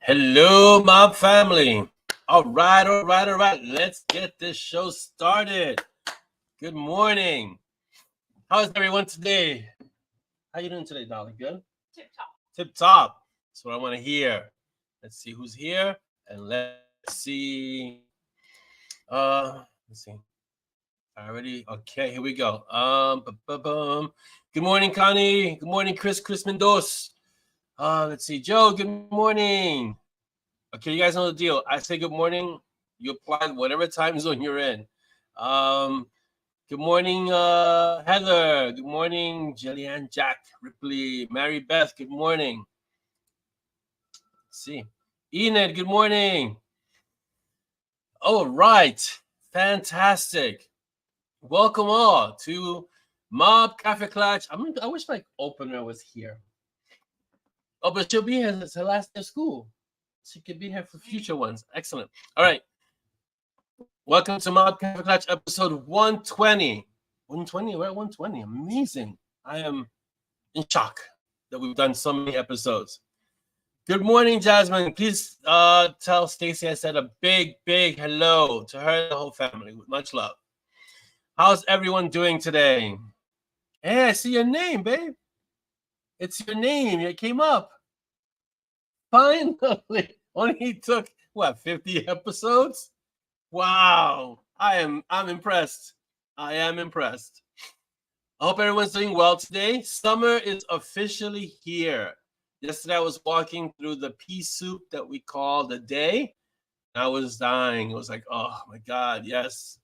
Hello, mob family. All right. Let's get this show started. Good morning. How is everyone today? How you doing today, Dolly? Good? Tip top. Tip top. That's what I want to hear. Let's see who's here. And let's see. Let's see. Already. Okay, here we go. Good morning, Connie. Good morning, Chris Mendoza. Let's see. Joe, good morning. Okay, you guys know the deal. I say good morning. You apply whatever time zone you're in. Good morning, Heather. Good morning, Jillian, Jack, Ripley, Mary Beth. Good morning. Let's see. Enid, good morning. All right. Fantastic. Welcome all to MoB Kaffeeklatsch. I wish my opener was here. Oh, but she'll be here. It's her last day of school. She could be here for future ones. Excellent. All right. Welcome to MoB Kaffeeklatsch episode 120. 120? We're at 120. Amazing. I am in shock that we've done so many episodes. Good morning, Jasmine. Please tell Stacy I said a big hello to her and the whole family with much love. How's everyone doing today? Hey, I see your name, babe. It's your name. It came up. Finally. Only took, what, 50 episodes? Wow. I'm impressed. I am impressed. I hope everyone's doing well today. Summer is officially here. Yesterday I was walking through the pea soup that we call the day. I was dying. It was like, oh my God, yes.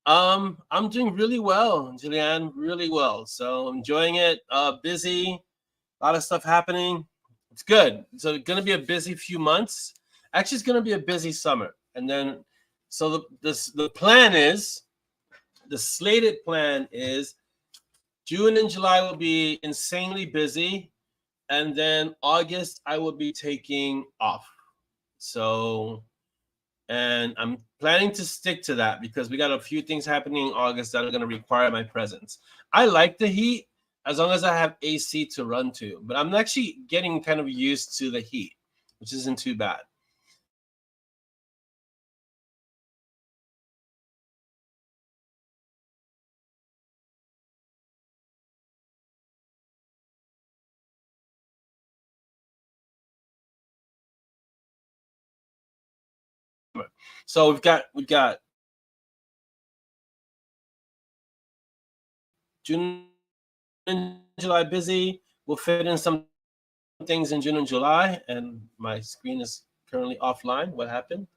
I'm doing really well, Julianne, really well. So I'm enjoying it. Busy, a lot of stuff happening. It's good. So it's gonna be a busy few months. Actually, it's gonna be a busy summer. And then, so the plan is, the slated plan is June and July will be insanely busy. And then August, I will be taking off. So, and I'm planning to stick to that because we got a few things happening in August that are going to require my presence. I like the heat as long as I have AC to run to, but I'm actually getting kind of used to the heat, which isn't too bad. So we've got June and July busy. We'll fit in some things in June and July, and my screen is currently offline. What happened?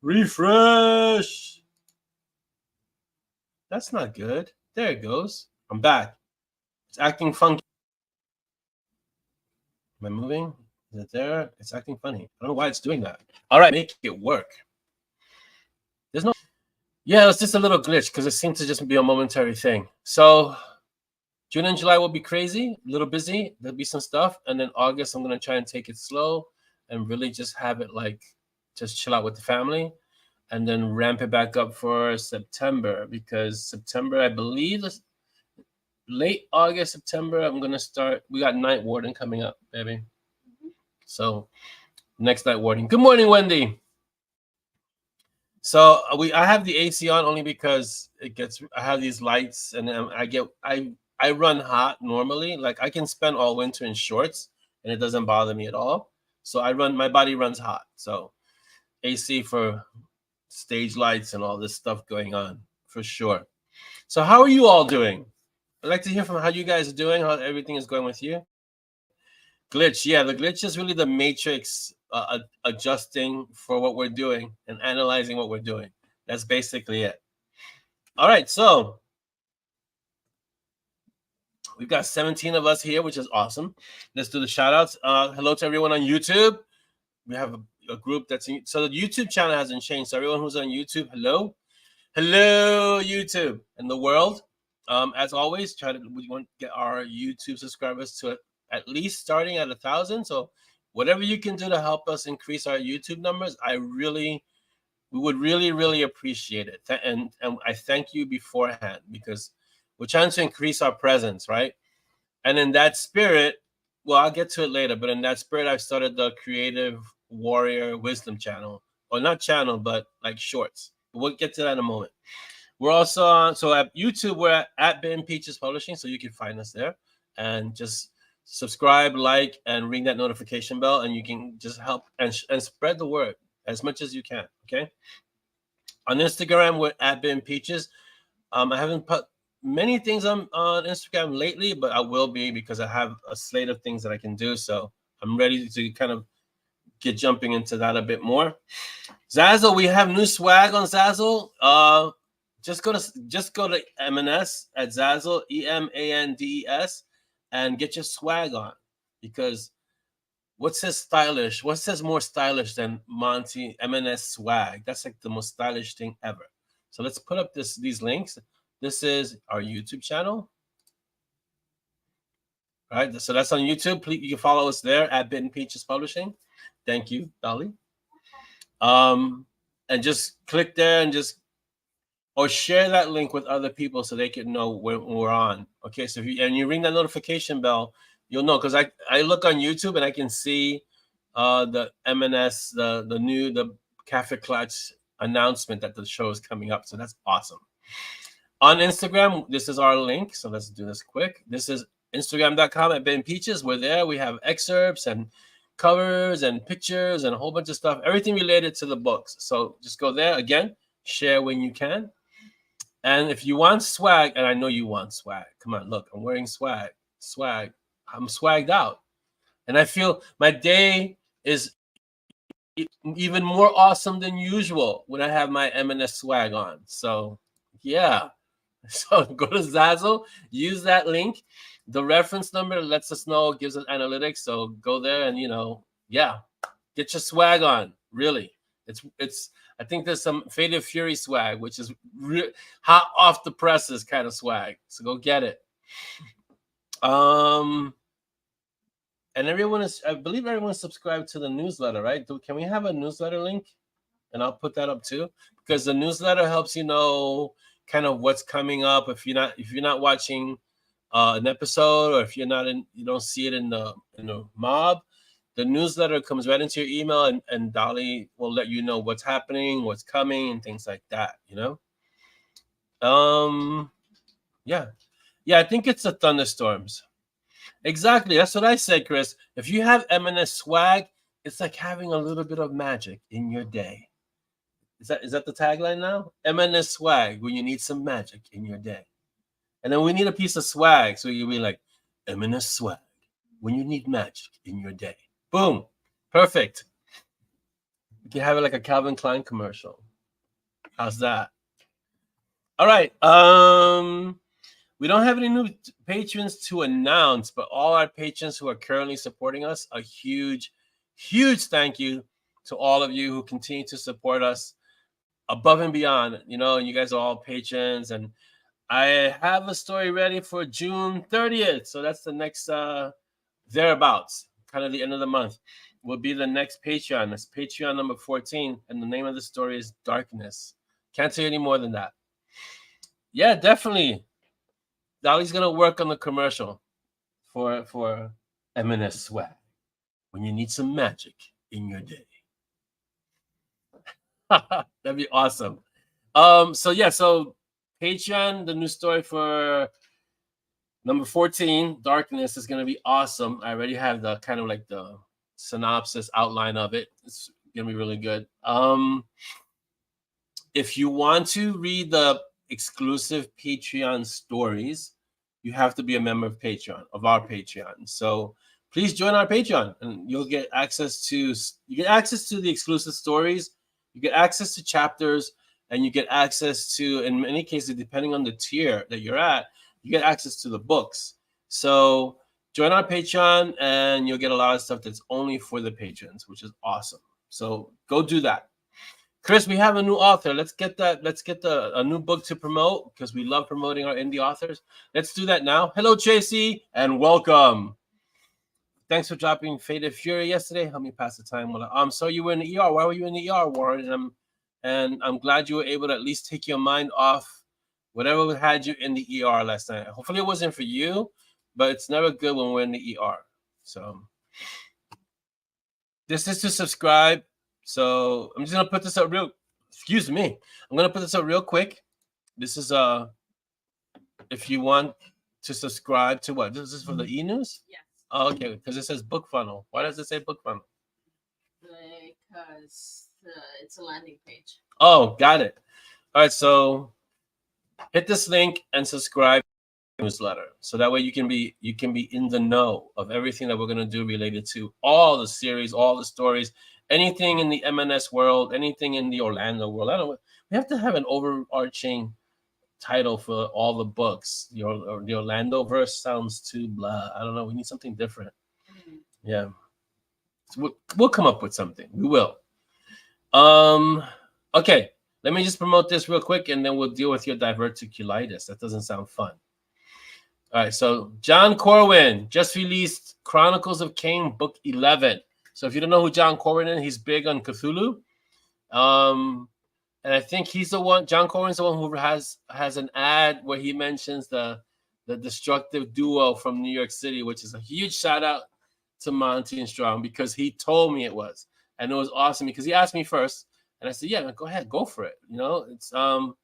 Refresh. That's not good. There it goes. I'm back. It's acting funky. Am I moving? Is it there? It's acting funny. I don't know why it's doing that. All right, make it work. There's no. Yeah, it's just a little glitch because it seems to just be a momentary thing. So June and July will be crazy, a little busy. There'll be some stuff. And then August, I'm going to try and take it slow and really just have it like just chill out with the family. And then ramp it back up for September because September, I believe, late August, September, I'm going to start. We got night warden coming up, baby. So next night warden. Good morning, Wendy. So I have the AC on only because I have these lights and I run hot normally. Like I can spend all winter in shorts and it doesn't bother me at all. So my body runs hot. So AC for stage lights and all this stuff going on for sure. So how are you all doing? I'd like to hear from how you guys are doing, how everything is going with you. Glitch, yeah, the glitch is really the matrix adjusting for what we're doing and analyzing what we're doing. That's basically it. All right, so we've got 17 of us here, which is awesome. Let's do the shout outs. Hello to everyone on YouTube. We have a group so the YouTube channel hasn't changed. So everyone who's on YouTube, hello YouTube and the world. As always, we want to get our YouTube subscribers to at least starting at 1,000. So whatever you can do to help us increase our YouTube numbers, we would really appreciate it. And I thank you beforehand because We're trying to increase our presence, right? And in that spirit, well, I'll get to it later, but in that spirit, I've started the Creative Warrior Wisdom channel, or not channel, but like shorts. But we'll get to that in a moment. We're also on, so at YouTube, we're at Ben Peaches Publishing, so you can find us there. And just subscribe, like, and ring that notification bell, and you can just help and spread the word as much as you can, okay? On Instagram, we're at Ben Peaches. I haven't put many things on Instagram lately, but I will be, because I have a slate of things that I can do. So I'm ready to kind of get jumping into that a bit more. Zazzle, we have new swag on Zazzle. Just go to M&S at Zazzle, EMANDES, and get your swag on, because what says stylish? What says more stylish than Monty M&S swag? That's like the most stylish thing ever. So let's put up these links. This is our YouTube channel. All right, so that's on YouTube. Please, you can follow us there at Ben Peaches Publishing. Thank you, Dolly. And just click there and or share that link with other people so they can know when we're on. Okay, so if you ring that notification bell, you'll know, because I look on YouTube and I can see the M&S, the Kaffeeklatsch announcement that the show is coming up. So that's awesome. On Instagram, this is our link. So let's do this quick. This is Instagram.com at Ben Peaches. We're there. We have excerpts and covers and pictures and a whole bunch of stuff, everything related to the books. So just go there. Again, share when you can. And if you want swag, and I know you want swag, come on, look, I'm wearing swag. I'm swagged out. And I feel my day is even more awesome than usual when I have my M&S swag on. So, yeah. So go to Zazzle, use that link. The reference number lets us know, gives us analytics. So go there and, yeah, get your swag on. Really. It's. I think there's some Faded Fury swag, which is hot off the presses kind of swag. So go get it. And I believe everyone's subscribed to the newsletter, right? Can we have a newsletter link? And I'll put that up too, because the newsletter helps you know kind of what's coming up. If you're not watching an episode, or if you don't see it in the MoB, the newsletter comes right into your email, and Dolly will let you know what's happening, what's coming, and things like that, Yeah, I think it's the thunderstorms. Exactly, that's what I said, Chris. If you have M&S swag, it's like having a little bit of magic in your day. Is that the tagline now? M&S swag, when you need some magic in your day. And then we need a piece of swag, so you'll be like, M&S swag, when you need magic in your day. Boom. Perfect. You can have it like a Calvin Klein commercial. How's that? All right. We don't have any new patrons to announce, but all our patrons who are currently supporting us, a huge, huge thank you to all of you who continue to support us above and beyond. And you guys are all patrons. And I have a story ready for June 30th. So that's the next thereabouts. Kind of the end of the month will be the next Patreon. It's Patreon number 14, and the name of the story is Darkness. Can't say any more than that. Yeah, definitely. Dolly's gonna work on the commercial for M&S swag when you need some magic in your day. That'd be awesome. So Patreon, the new story for number 14, Darkness, is going to be awesome. I already have the kind of like the synopsis outline of it. It's going to be really good. If you want to read the exclusive Patreon stories, you have to be a member of our Patreon. So please join our Patreon, and you'll get access to the exclusive stories. You get access to chapters, and you get access to, in many cases, depending on the tier that you're at, you get access to the books. So join our Patreon, and you'll get a lot of stuff that's only for the patrons, which is awesome. So go do that. Chris, we have a new author. Let's get a new book to promote, because we love promoting our indie authors. Let's do that now. Hello, Tracy, and welcome. Thanks for dropping Faded Fury yesterday. Help me pass the time. So you were in the ER. Why were you in the ER, Warren? And I'm glad you were able to at least take your mind off Whatever had you in the ER last night. Hopefully it wasn't for you, but it's never good when we're in the ER. So this is to subscribe. So I'm just gonna put this up real. Excuse me. I'm gonna put this up real quick. This is if you want to subscribe to what? This is for the e-news? Yes. Oh, okay, because it says book funnel. Why does it say book funnel? Because it's a landing page. Oh, got it. All right, so hit this link and subscribe to the newsletter. So that way you can be in the know of everything that we're gonna do related to all the series, all the stories, anything in the M&S world, anything in the Orlando world. I don't know. We have to have an overarching title for all the books. The Orlando verse sounds too blah. I don't know. We need something different. Yeah. So we'll come up with something. We will. Okay. Let me just promote this real quick, and then we'll deal with your diverticulitis. That doesn't sound fun. All right. So John Corwin just released Chronicles of Cain, book 11. So if you don't know who John Corwin is, he's big on Cthulhu. And I think he's the one. John Corwin's the one who has an ad where he mentions the destructive duo from New York City, which is a huge shout out to Monty and Strong, because he told me it was, and it was awesome because he asked me first, and I said, "Yeah, go ahead, go for it." You know, it's I'm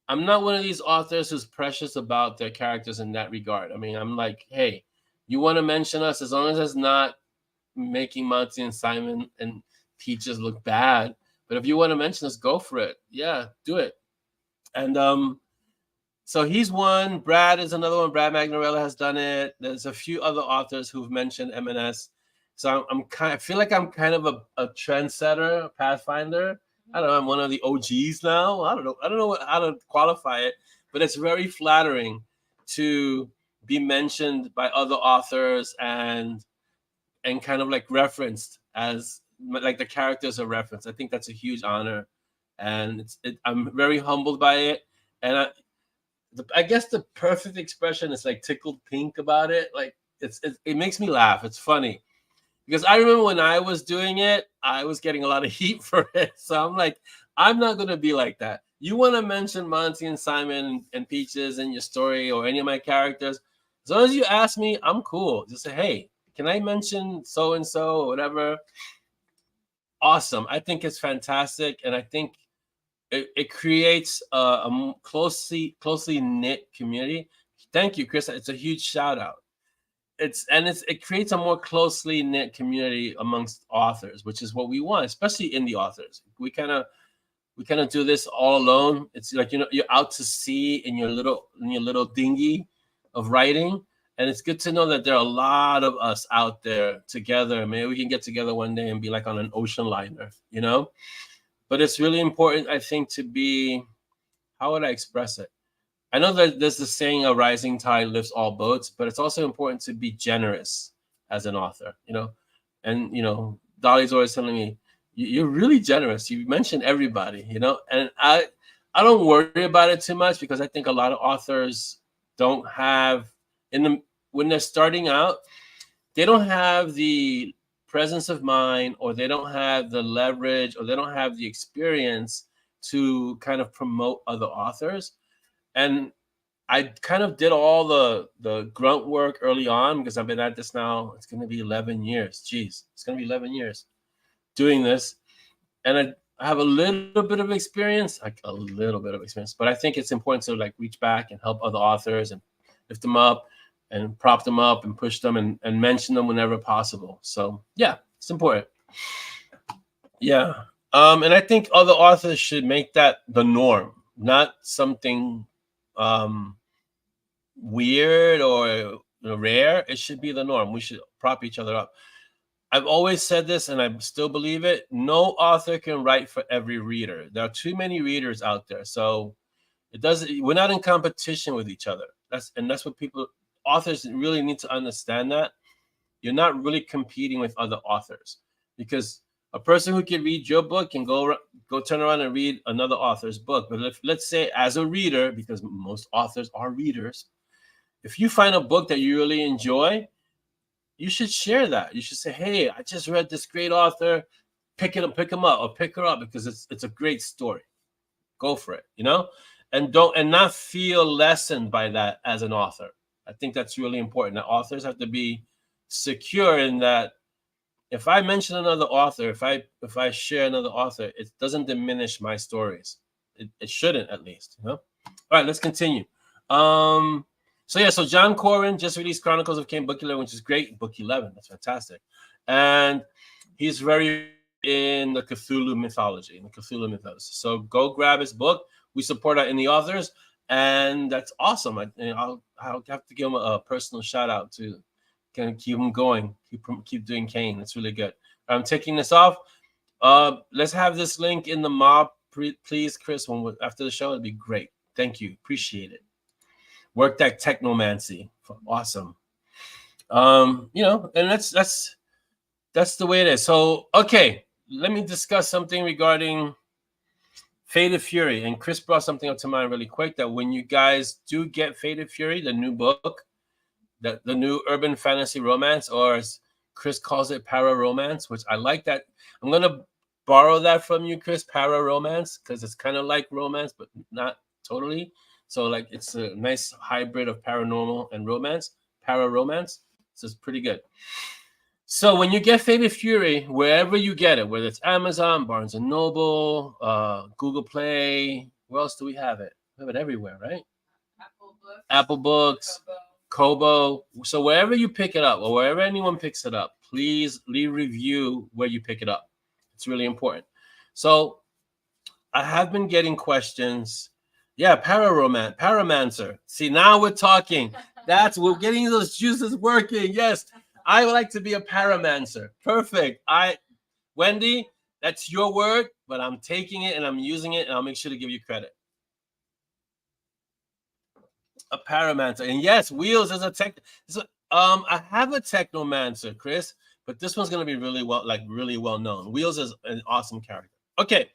not one of these authors who's precious about their characters in that regard. I mean, I'm like, hey, you want to mention us as long as it's not making Monty and Simon and Peaches look bad. But if you want to mention us, go for it. Yeah, do it. And so he's one. Brad is another one. Brad Magnarella has done it. There's a few other authors who've mentioned M&S. So I feel like I'm kind of a trendsetter, a pathfinder. I don't know. I'm one of the OGs now. I don't know how to qualify it, but it's very flattering to be mentioned by other authors and kind of like referenced as like the characters are referenced. I think that's a huge honor, and I'm very humbled by it. And I guess the perfect expression is like tickled pink about it. Like it makes me laugh. It's funny because I remember when I was doing it, I was getting a lot of heat for it. So I'm like, I'm not gonna be like that. You want to mention Monty and Simon and Peaches in your story or any of my characters, as long as you ask me, I'm cool. Just say, hey, can I mention so and so or whatever? Awesome. I think it's fantastic, and I think it creates a closely knit community. Thank you, Chris. It's a huge shout out. It creates a more closely knit community amongst authors, which is what we want, especially indie authors. We kind of do this all alone. It's like, you're out to sea in your little dinghy of writing. And it's good to know that there are a lot of us out there together. Maybe we can get together one day and be like on an ocean liner, But it's really important, I think, to be, how would I express it? I know that there's the saying, a rising tide lifts all boats, but it's also important to be generous as an author, And, Dolly's always telling me, you're really generous. You mentioned everybody, And I don't worry about it too much because I think a lot of authors don't have, when they're starting out, they don't have the presence of mind, or they don't have the leverage, or they don't have the experience to kind of promote other authors. And I kind of did all the grunt work early on because I've been at this now. It's going to be 11 years. Jeez, it's going to be 11 years doing this. And I have a little bit of experience, but I think it's important to like reach back and help other authors and lift them up and prop them up and push them and mention them whenever possible. So yeah, it's important. Yeah. And I think other authors should make that the norm, not something weird or rare. It should be the norm. We should prop each other up. I've always said this, and I still believe it. No author can write for every reader. There are too many readers out there. So we're not in competition with each other. That's what authors really need to understand, that you're not really competing with other authors, because a person who can read your book can go turn around and read another author's book. But let's say, as a reader, because most authors are readers, if you find a book that you really enjoy, you should share that. You should say, hey, I just read this great author. Pick him up or pick her up because it's a great story. Go for it, and not feel lessened by that as an author. I think that's really important. That authors have to be secure in that if I mention another author, if I share another author, it doesn't diminish my stories. It shouldn't, at least. You know? All right, let's continue. So yeah, so John Corwin just released Chronicles of Kane, book 11, which is great. Book 11, that's fantastic. And he's very in the Cthulhu mythology, in the Cthulhu mythos. So go grab his book. We support our indie authors, and that's awesome. I'll have to give him a personal shout out to kind of keep him going, keep doing Kane. That's really good. I'm taking this off. Let's have this link in the mob, please, Chris. After the show, it'd be great. Thank you, appreciate it. Work that technomancy, awesome. You know, and that's the way it is. So okay, let me discuss something regarding Fated Fury. And Chris brought something up to mind really quick, that when you guys do get Fated Fury, the new book, the new urban fantasy romance, or as Chris calls it, para romance, which I like that. I'm gonna borrow that from you, Chris, para romance, because it's kind of like romance, but not totally. So like it's a nice hybrid of paranormal and romance, para romance. So it's pretty good. So when you get Fated Fury, wherever you get it, whether it's Amazon, Barnes & Noble, Google Play, where else do we have it? We have it everywhere, right? Apple Books, Kobo. So wherever you pick it up, or wherever anyone picks it up, please leave review where you pick it up. It's really important. So I have been getting questions. Yeah, Paramancer. See, now we're talking. We're getting those juices working. Yes. I would like to be a paramancer. Perfect. Wendy, that's your word, but I'm taking it and I'm using it, and I'll make sure to give you credit. A paramancer. And yes, Wheels is a tech. So, I have a technomancer, Chris, but this one's gonna be really well known. Wheels is an awesome character. Okay.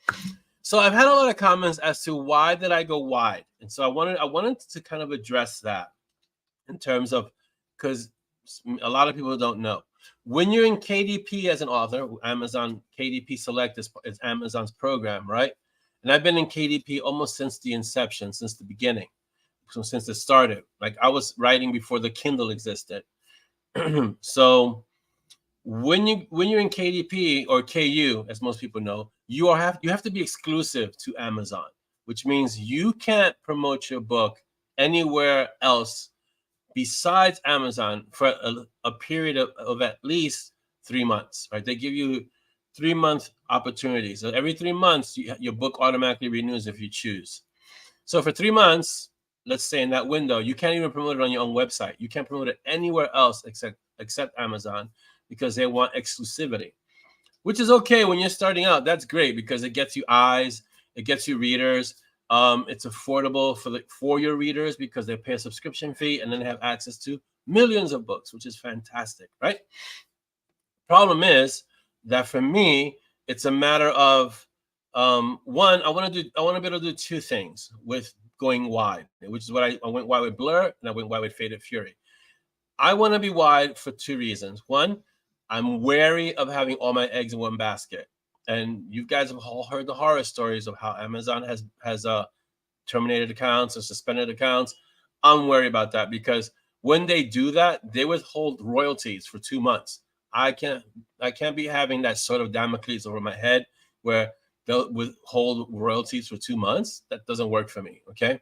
So I've had a lot of comments as to why did I go wide. And so I wanted to kind of address that in terms of, because a lot of people don't know. When you're in KDP as an author, Amazon KDP Select is Amazon's program, right? And I've been in KDP almost since the inception, since the beginning, so since it started. Like I was writing before the Kindle existed. So when you're in KDP or KU, as most people know, you have to be exclusive to Amazon, which means you can't promote your book anywhere else besides Amazon for a period of at least 3 months, right? They give you 3-month opportunities. So every 3 months, your book automatically renews if you choose. So for 3 months, let's say in that window, you can't even promote it on your own website. You can't promote it anywhere else except Amazon, because they want exclusivity, which is okay when you're starting out. That's great because it gets you eyes, it gets you readers. It's affordable for your readers because they pay a subscription fee and then they have access to millions of books, which is fantastic, right? Problem is that for me, it's a matter of one, I want to be able to do two things with going wide, which is what I went wide with Blur and I went wide with Fated Fury. I want to be wide for two reasons. One, I'm wary of having all my eggs in one basket. And you guys have all heard the horror stories of how Amazon has terminated accounts or suspended accounts. I'm worried about that because when they do that, they withhold royalties for 2 months. I can't be having that sort of Damocles over my head where they'll withhold royalties for 2 months. That doesn't work for me. Okay.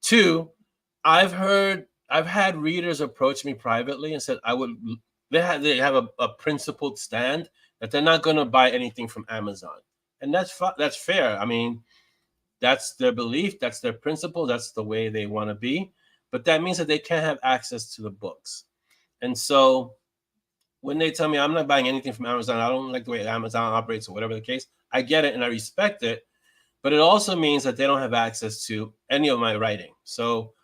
Two, I've had readers approach me privately and said they have a principled stand that they're not going to buy anything from Amazon. And that's fair. I mean, that's their belief, that's their principle, that's the way they want to be. But that means that they can't have access to the books. And so when they tell me I'm not buying anything from Amazon, I don't like the way Amazon operates or whatever the case, I get it and I respect it. But it also means that they don't have access to any of my writing. So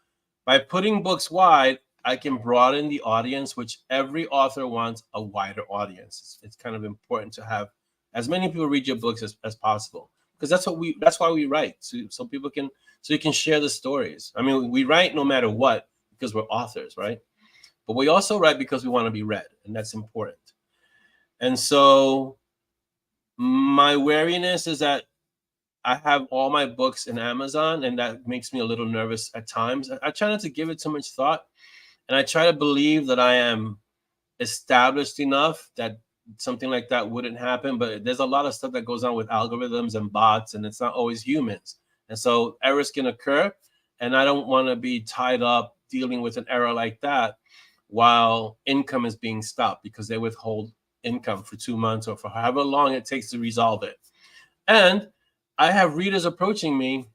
by putting books wide, I can broaden the audience, which every author wants a wider audience. It's kind of important to have as many people read your books as possible, because that's why we write, so you can share the stories. I mean, we write no matter what because we're authors, right? But we also write because we want to be read, and that's important. And so my wariness is that I have all my books in Amazon, and that makes me a little nervous at times. I try not to give it too much thought, and I try to believe that I am established enough that something like that wouldn't happen. But there's a lot of stuff that goes on with algorithms and bots, and it's not always humans. And so errors can occur, and I don't want to be tied up dealing with an error like that while income is being stopped because they withhold income for 2 months or for however long it takes to resolve it. And I have readers approaching me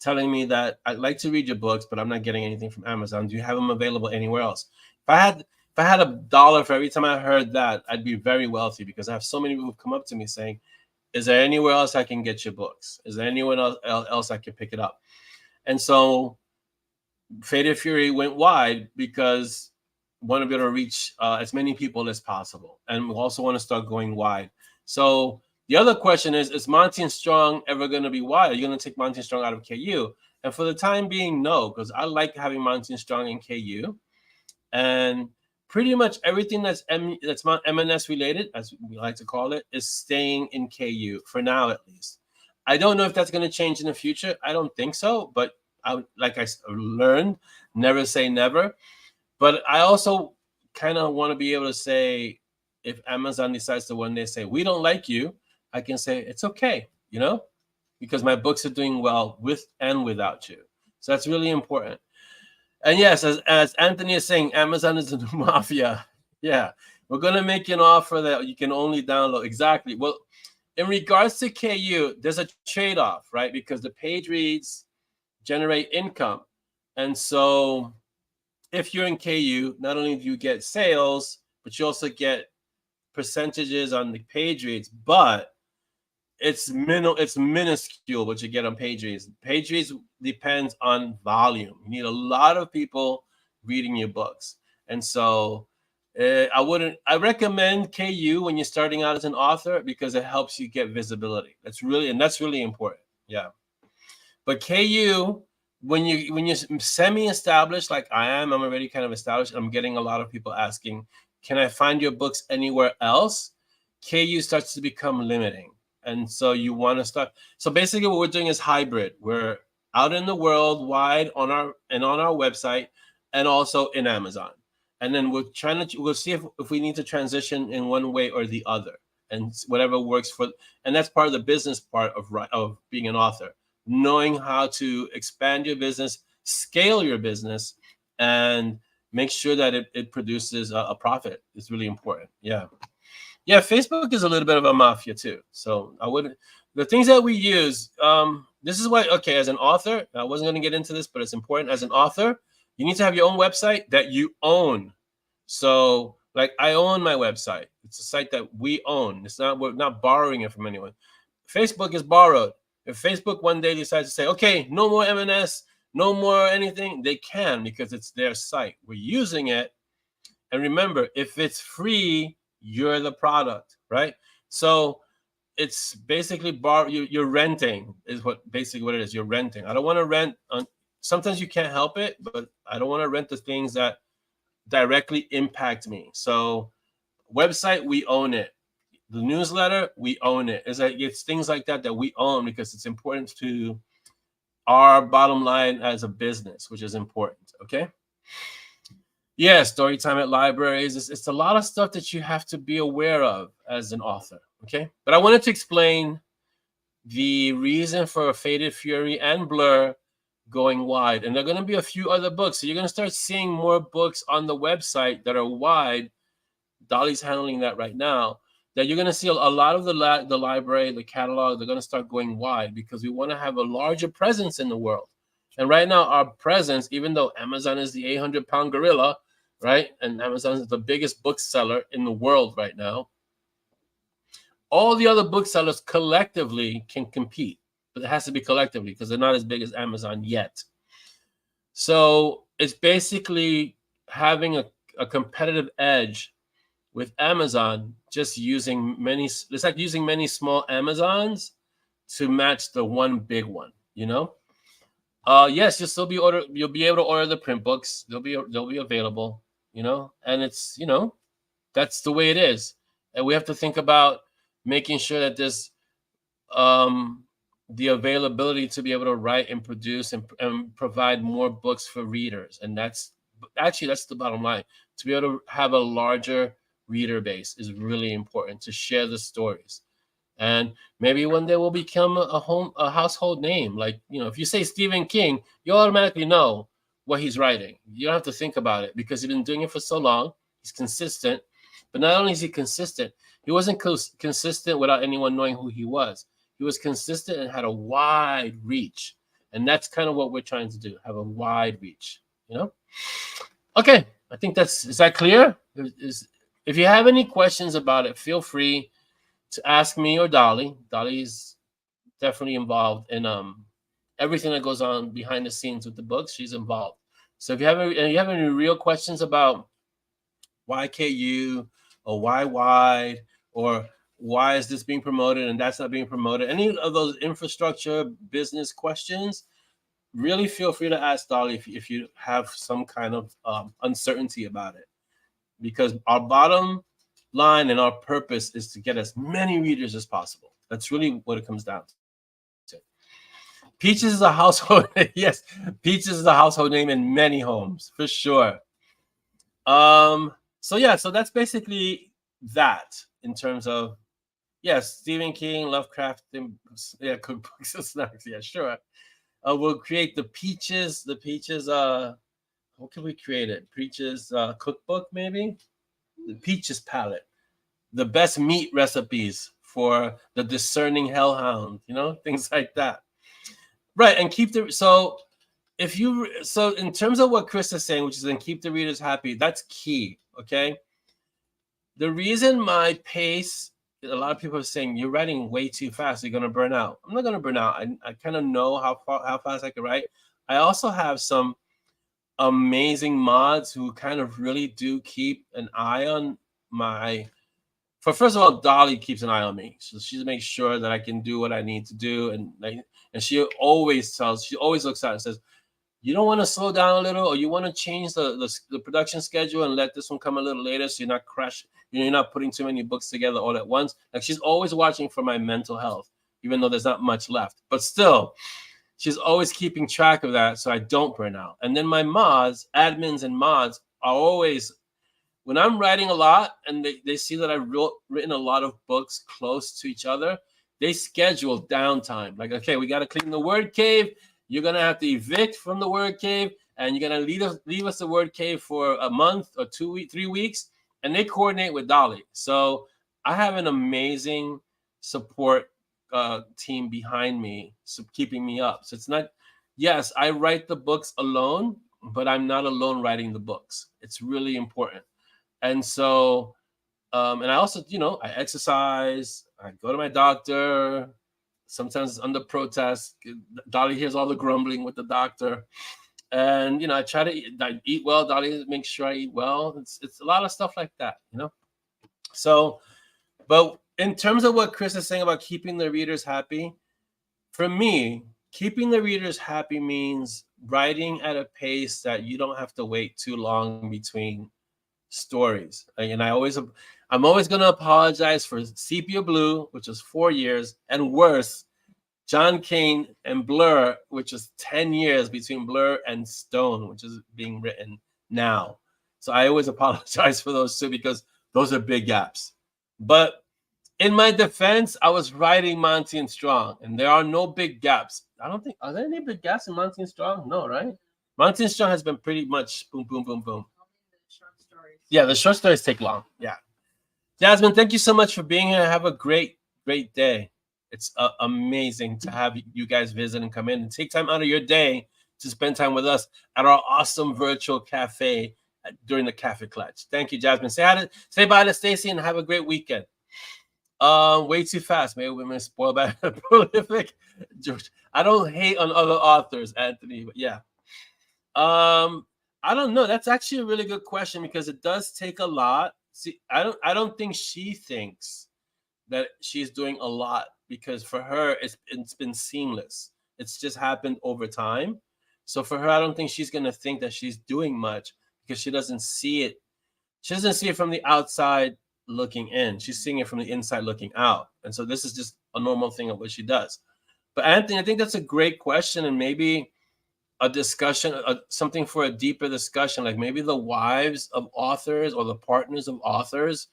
telling me that I'd like to read your books, but I'm not getting anything from Amazon. Do you have them available anywhere else? If I had $1 for every time I heard that, I'd be very wealthy, because I have so many people who've come up to me saying, is there anywhere else I can get your books? Is there anyone else I can pick it up? And so Faded Fury went wide because we want to be able to reach as many people as possible. And we also want to start going wide. So the other question is Monty and Strong ever going to be wide? Are you going to take Monty and Strong out of KU? And for the time being, no, because I like having Monty and Strong in KU. And pretty much everything that's M&S related, as we like to call it, is staying in KU for now, at least. I don't know if that's going to change in the future. I don't think so, but like I learned, never say never. But I also kind of want to be able to say, if Amazon decides to one day say, we don't like you, I can say, it's okay, you know, because my books are doing well with and without you. So that's really important. And yes, as Anthony is saying, Amazon is a new mafia. Yeah, we're going to make an offer that you can only download. Exactly. Well, in regards to KU, there's a trade-off, right? Because the page reads generate income. And so if you're in KU, not only do you get sales, but you also get percentages on the page reads, but it's minuscule what you get on page reads. Page reads depends on volume. You need a lot of people reading your books. And so I recommend KU when you're starting out as an author, because it helps you get visibility. That's really important. Yeah. But KU, when you're semi-established like I'm already kind of established. I'm getting a lot of people asking, can I find your books anywhere else? KU starts to become limiting. And so you want to start. So basically what we're doing is hybrid. We're out in the world wide on our website, and also in Amazon. And then we'll see if we need to transition in one way or the other, and whatever works for. And that's part of the business part of being an author, knowing how to expand your business, scale your business, and make sure that it produces a profit. It's really important. Yeah. Yeah, Facebook is a little bit of a mafia too. So the things that we use, this is why, okay, as an author, I wasn't going to get into this, but it's important. As an author, you need to have your own website that you own. So like I own my website. It's a site that we own. We're not borrowing it from anyone. Facebook is borrowed. If Facebook one day decides to say, okay, no more M&S, no more anything, they can, because it's their site. We're using it. And remember, if it's free, you're the product, right? So it's basically you're renting is what it is. You're renting. I don't want to rent sometimes you can't help it, but I don't want to rent the things that directly impact me. So website, we own it. The newsletter, we own it. It's things like that we own, because it's important to our bottom line as a business, which is important. Okay. Yeah, story time at libraries. It's a lot of stuff that you have to be aware of as an author, okay? But I wanted to explain the reason for Faded Fury and Blur going wide. And there are going to be a few other books. So you're going to start seeing more books on the website that are wide. Dolly's handling that right now. That you're going to see a lot of the library, the catalog, they're going to start going wide, because we want to have a larger presence in the world. And right now, our presence, even though Amazon is the 800-pound gorilla, right? And Amazon is the biggest bookseller in the world right now. All the other booksellers collectively can compete, but it has to be collectively, because they're not as big as Amazon yet. So it's basically having a competitive edge with Amazon, just using it's like using many small Amazons to match the one big one, you know? Yes, you'll be able to order the print books. They'll be available, you know, and it's, you know, that's the way it is. And we have to think about making sure that there's the availability to be able to write and produce and provide more books for readers. And that's the bottom line. To be able to have a larger reader base is really important, to share the stories. And maybe one day we'll become a household name. Like, if you say Stephen King, you automatically know what he's writing. You don't have to think about it because he's been doing it for so long. He's consistent. But not only is he consistent, he wasn't consistent without anyone knowing who he was. He was consistent and had a wide reach. And that's kind of what we're trying to do, have a wide reach, Okay, I think is that clear? If you have any questions about it, feel free to ask me or Dolly. Dolly's definitely involved in everything that goes on behind the scenes with the books. She's involved. So if you have any real questions about why KU or why wide or why is this being promoted and that's not being promoted, any of those infrastructure business questions, really feel free to ask Dolly if you have some kind of uncertainty about it, because our bottom line and our purpose is to get as many readers as possible. That's really what it comes down to. Peaches is a household. Yes, Peaches is a household name in many homes for sure. So that's basically that in terms of, yes, Stephen King, Lovecraft, cookbooks and snacks. Yeah, sure. We'll create the Peaches. What can we create it? Peaches cookbook, maybe? The Peaches palette. The best meat recipes for the discerning hellhound, things like that. Right, and so in terms of what Chris is saying, which is then keep the readers happy, that's key, okay? The reason my pace, a lot of people are saying, you're writing way too fast, you're going to burn out. I'm not going to burn out. I kind of know how fast I can write. I also have some amazing mods who kind of really do keep an eye on first of all, Dolly keeps an eye on me. So she makes sure that I can do what I need to do. And she always looks at it and says, you don't want to slow down a little, or you want to change the production schedule and let this one come a little later so you're not crashing, you're not putting too many books together all at once. Like, she's always watching for my mental health, even though there's not much left. But still, she's always keeping track of that so I don't burn out. And then my admins and mods are always, when I'm writing a lot and they see that I've written a lot of books close to each other, they schedule downtime. Like, okay, we got to clean the word cave. You're going to have to evict from the word cave, and you're going to leave us the word cave for a month or 3 weeks, and they coordinate with Dolly. So I have an amazing support team behind me, so keeping me up. So it's not, yes, I write the books alone, but I'm not alone writing the books. It's really important. And so, and I also, I exercise, I go to my doctor. Sometimes it's under protest. Dolly hears all the grumbling with the doctor. And, I try to eat well. Dolly makes sure I eat well. It's a lot of stuff like that, So, but in terms of what Chris is saying about keeping the readers happy, for me, keeping the readers happy means writing at a pace that you don't have to wait too long between stories. And I'm always going to apologize for Sepia Blue, which is 4 years, and worse, John Kane and Blur, which is 10 years between Blur and Stone, which is being written now. So I always apologize for those two because those are big gaps. But in my defense, I was writing Monty and Strong, and there are no big gaps. Are there any big gaps in Monty and Strong? No, right? Monty and Strong has been pretty much boom, boom, boom, boom. Yeah, the short stories take long. Yeah. Jasmine, thank you so much for being here. Have a great, great day. It's amazing to have you guys visit and come in and take time out of your day to spend time with us at our awesome virtual cafe during the Kaffeeklatsch. Thank you, Jasmine. Say bye to Stacy and have a great weekend. Way too fast. Maybe we're going to spoil by prolific. George, I don't hate on other authors, Anthony, but yeah. I don't know. That's actually a really good question because it does take a lot. See, I don't think she thinks that she's doing a lot because for her it's been seamless. It's just happened over time. So for her, I don't think she's gonna think that she's doing much because she doesn't see it. She doesn't see it from the outside looking in. She's seeing it from the inside looking out. And so this is just a normal thing of what she does. But Anthony, I think that's a great question, and maybe a discussion, something for a deeper discussion, like maybe the wives of authors or the partners of authors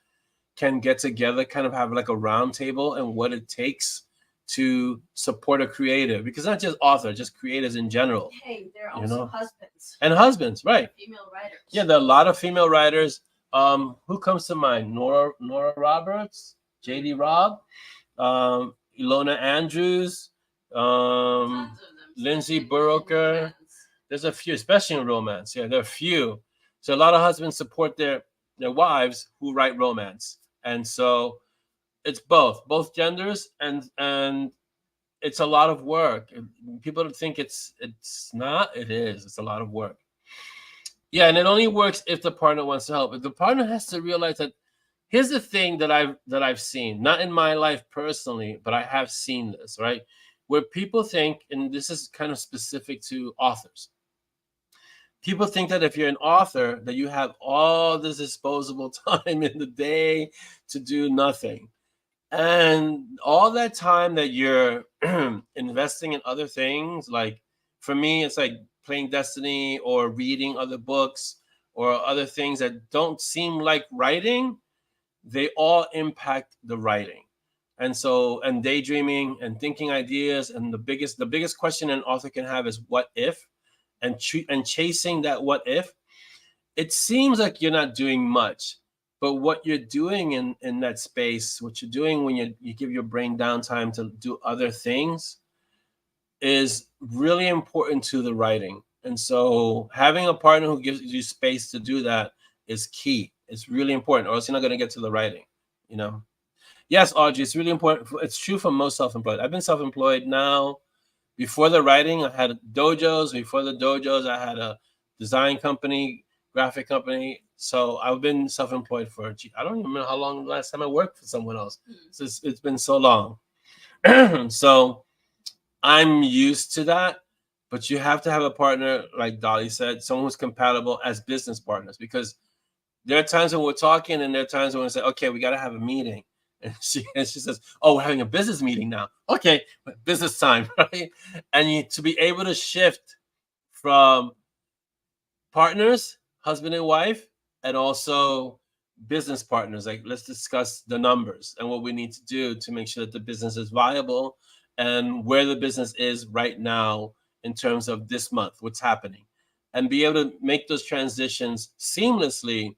can get together, kind of have like a round table and what it takes to support a creative, because not just author, just creators in general. Hey, they're also husbands. And husbands, right? Female writers. Yeah, there are a lot of female writers. Who comes to mind? Nora Roberts, J.D. Robb, Ilona Andrews, Lindsay Buroker. There's a few, especially in romance. Yeah, there are a few. So a lot of husbands support their wives who write romance, and so it's both genders, and it's a lot of work. People think it's not. It is. It's a lot of work. Yeah, and it only works if the partner wants to help. If the partner has to realize that, here's the thing that I've seen, not in my life personally, but I have seen this, right? Where people think, and this is kind of specific to authors, people think that if you're an author, that you have all this disposable time in the day to do nothing. And all that time that you're investing in other things, like for me, it's like playing Destiny or reading other books or other things that don't seem like writing, they all impact the writing. And so, and daydreaming and thinking ideas. And the biggest question an author can have is what if, and chasing that what if. It seems like you're not doing much, but what you're doing in that space, what you're doing when you give your brain downtime to do other things, is really important to the writing. And so having a partner who gives you space to do that is key. It's really important, or else you're not going to get to the writing, you know? Yes, Audrey, it's really important. It's true for most self-employed. I've been self-employed now. Before the writing, I had dojos. Before the dojos, I had a design company, graphic company. So I've been self-employed for, I don't even remember how long the last time I worked for someone else. So it's been so long. So I'm used to that, but you have to have a partner, like Dolly said, someone who's compatible as business partners, because there are times when we're talking and there are times when we say, okay, we got to have a meeting. And she says, oh, we're having a business meeting now. Okay, business time, right? And to be able to shift from partners, husband and wife, and also business partners, like let's discuss the numbers and what we need to do to make sure that the business is viable and where the business is right now in terms of this month, what's happening, and be able to make those transitions seamlessly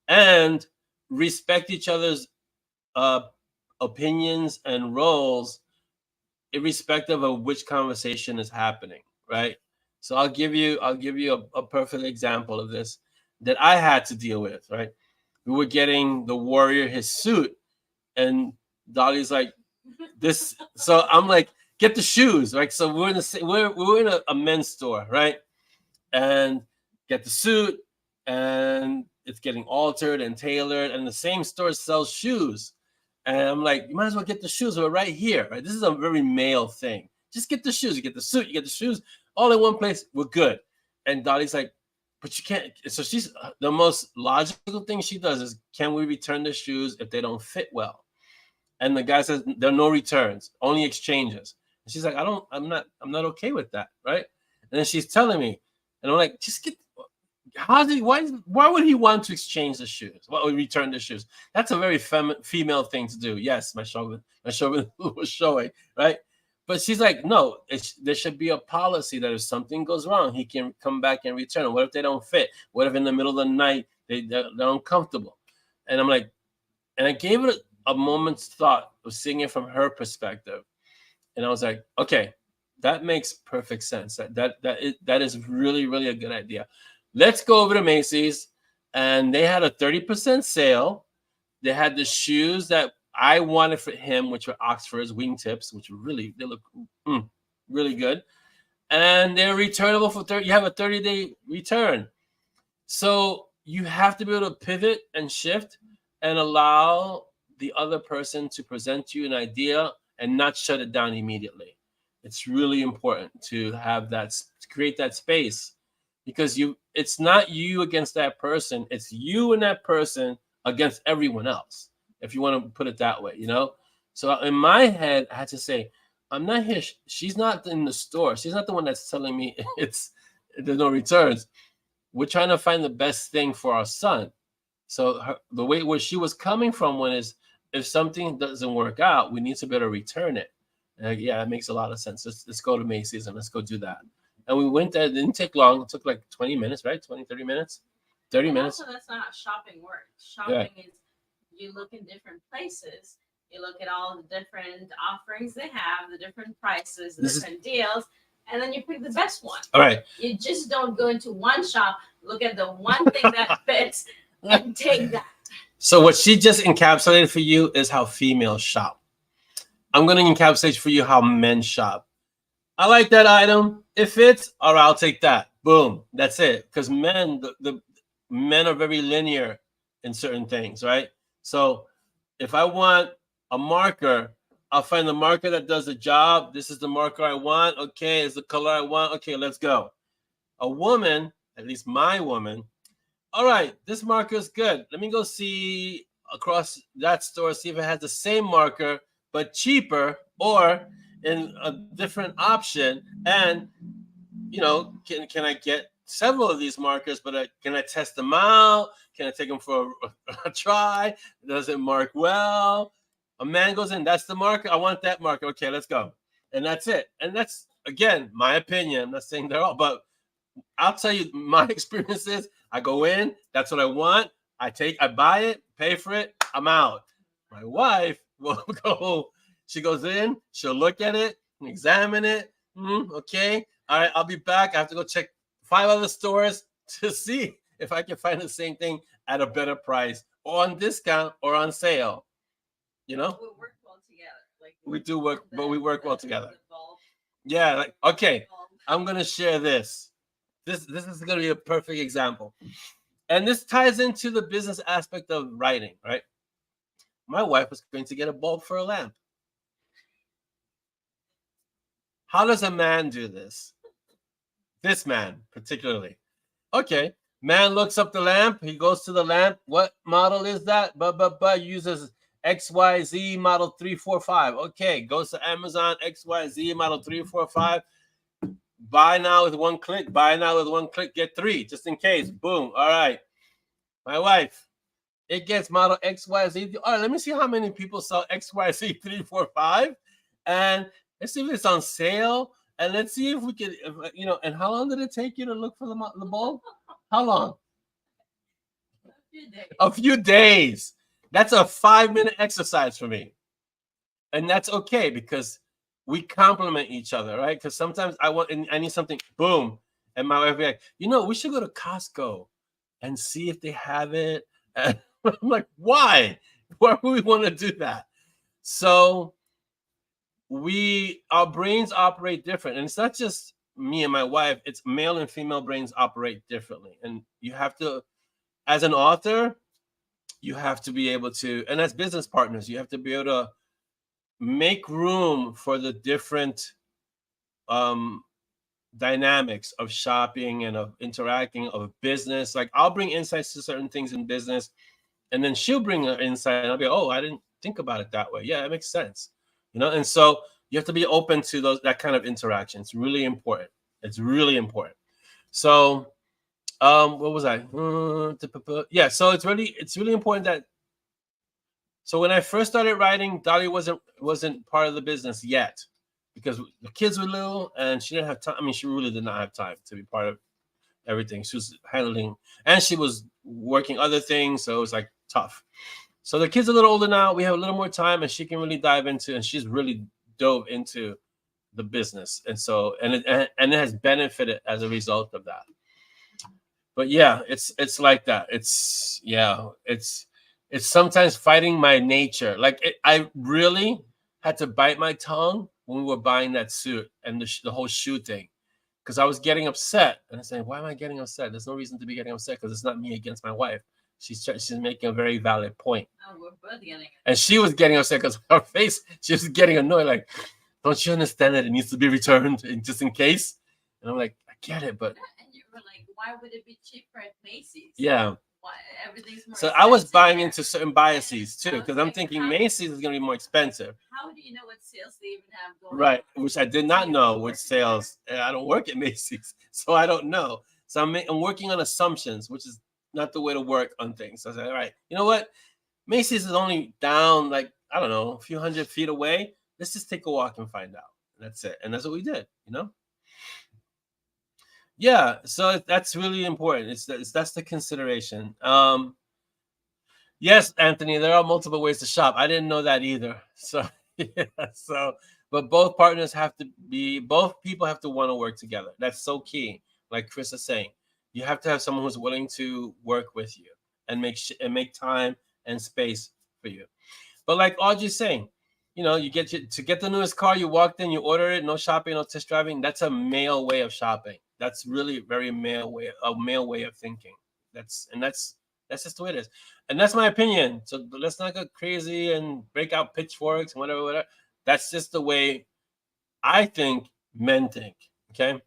and respect each other's opinions and roles, irrespective of which conversation is happening, right? So I'll give you a perfect example of this that I had to deal with, right? We were getting the warrior his suit, and Dolly's like, this. So I'm like, get the shoes, right? So we're in a men's store, right? And get the suit, and it's getting altered and tailored, and the same store sells shoes. And I'm like, you might as well get the shoes. We're right here, right? This is a very male thing. Just get the shoes. You get the suit, you get the shoes, all in one place. We're good. And Dolly's like, but you can't. So she's, the most logical thing she does is, can we return the shoes if they don't fit well? And the guy says, there are no returns, only exchanges. And she's like, I'm not okay with that, right? And then she's telling me, and I'm like, just get. Why would he want to exchange the shoes? Why would return the shoes? That's a very female thing to do. Yes, my chauvinist was showing, right? But she's like, no, there should be a policy that if something goes wrong, he can come back and return. What if they don't fit? What if in the middle of the night they're uncomfortable? And I'm like, and I gave it a moment's thought of seeing it from her perspective, and I was like, okay, that makes perfect sense. That is really, really a good idea. Let's go over to Macy's, and they had a 30% sale. They had the shoes that I wanted for him, which were Oxfords wingtips, which they look really good, and they're returnable for 30. You have a 30-day return, so you have to be able to pivot and shift and allow the other person to present you an idea and not shut it down immediately. It's really important to have that, to create that space. Because it's not you against that person, it's you and that person against everyone else, if you want to put it that way, you know? So in my head, I had to say, I'm not here. She's not in the store. She's not the one that's telling me there's no returns. We're trying to find the best thing for our son. So the way where she was coming from one is, if something doesn't work out, we need to better return it. Yeah, it makes a lot of sense. Let's go to Macy's and let's go do that. And we went there. It didn't take long. It took like 20 minutes, right? 20, 30 minutes. 30 minutes. Also, that's not how shopping works. Shopping is you look in different places. You look at all the different offerings they have, the different prices, the different deals, and then you pick the best one. All right. You just don't go into one shop, look at the one thing that fits, and take that. So what she just encapsulated for you is how females shop. I'm going to encapsulate for you how men shop. I like that item. It fits. All right, I'll take that. Boom. That's it. Because men, the men are very linear in certain things, right? So if I want a marker, I'll find the marker that does the job. This is the marker I want. Okay, it's the color I want. Okay, let's go. A woman, at least my woman, all right, this marker is good. Let me go see across that store, see if it has the same marker, but cheaper or in a different option. And, you know, can I get several of these markers, but can I test them out? Can I take them for a try? Does it mark well? A man goes in, that's the marker. I want that marker. Okay, let's go. And that's it. And that's, again, my opinion. I'm not saying they're all, but I'll tell you my experience is I go in, that's what I want. I buy it, pay for it, I'm out. My wife will go, she goes in, she'll look at it, examine it. Okay, all right, I'll be back. I have to go check 5 other stores to see if I can find the same thing at a better price or on discount or on sale. You know? We work well together. Like we do work, but we work well together. Yeah, like, okay, I'm going to share this. This is going to be a perfect example. And this ties into the business aspect of writing, right? My wife was going to get a bulb for a lamp. How does a man do this? This man, particularly. Okay, man looks up the lamp. He goes to the lamp. What model is that? Uses XYZ model 345. Okay, goes to Amazon, XYZ model 345. Buy now with one click. Buy now with one click. Get 3 just in case. Boom. All right. My wife, it gets model XYZ. All right, let me see how many people sell XYZ 345. And let's see if it's on sale. And let's see if we can, you know, and how long did it take you to look for the bulb? How long? A few days. That's a 5-minute exercise for me. And that's okay because we complement each other, right? Because sometimes I need something, boom. And my wife will be like, you know, we should go to Costco and see if they have it. And I'm like, why? Why would we want to do that? So our brains operate different. And it's not just me and my wife, it's male and female brains operate differently. And you have to, as an author, you have to be able to, and as business partners, you have to be able to make room for the different dynamics of shopping and of interacting, of business. Like I'll bring insights to certain things in business, and then she'll bring an insight, and I'll be, oh, I didn't think about it that way. Yeah, it makes sense. You know, and so you have to be open to that kind of interaction. It's really important. It's really important. So, what was I? Yeah, so it's really important that. So when I first started writing, Dolly wasn't part of the business yet because the kids were little and she didn't have time. I mean, she really did not have time to be part of everything. She was handling, and she was working other things, so it was like tough. So the kids are a little older now. We have a little more time, and she can really dive into, and she's really dove into the business, and so and it has benefited as a result of that. But yeah, it's like that. It's sometimes fighting my nature. Like I really had to bite my tongue when we were buying that suit and the whole shoe thing, because I was getting upset, and I said, "Why am I getting upset? There's no reason to be getting upset because it's not me against my wife." She's making a very valid point. Oh, we're both getting. And she was getting upset because her face, she was getting annoyed. Like, don't you understand that it needs to be returned just in case? And I'm like, I get it, but. And you were like, why would it be cheaper at Macy's? Yeah. Why everything's more So I was expensive buying there. into certain biases too, I was because I'm like, thinking how- Macy's is going to be more expensive. How do you know what sales they even have going Right, on? which I did not know which sales. I don't work at Macy's, so I don't know. So I'm working on assumptions, which is not the way to work on things. So I said, all right, you know what? Macy's is only down like, I don't know, a few 100 feet away. Let's just take a walk and find out. That's it. And that's what we did, you know? Yeah, so that's really important. That's the consideration. Yes, Anthony, there are multiple ways to shop. I didn't know that either. So yeah, so but both people have to want to work together. That's so key. Like Chris is saying, you have to have someone who's willing to work with you and make time and space for you. But like Audrey's saying, you to get the newest car, you walked in, you order it, no shopping, no test driving. That's a male way of shopping. That's really very a male way of thinking. That's just the way it is. And that's my opinion. So let's not go crazy and break out pitchforks and whatever. That's just the way I think men think. Okay.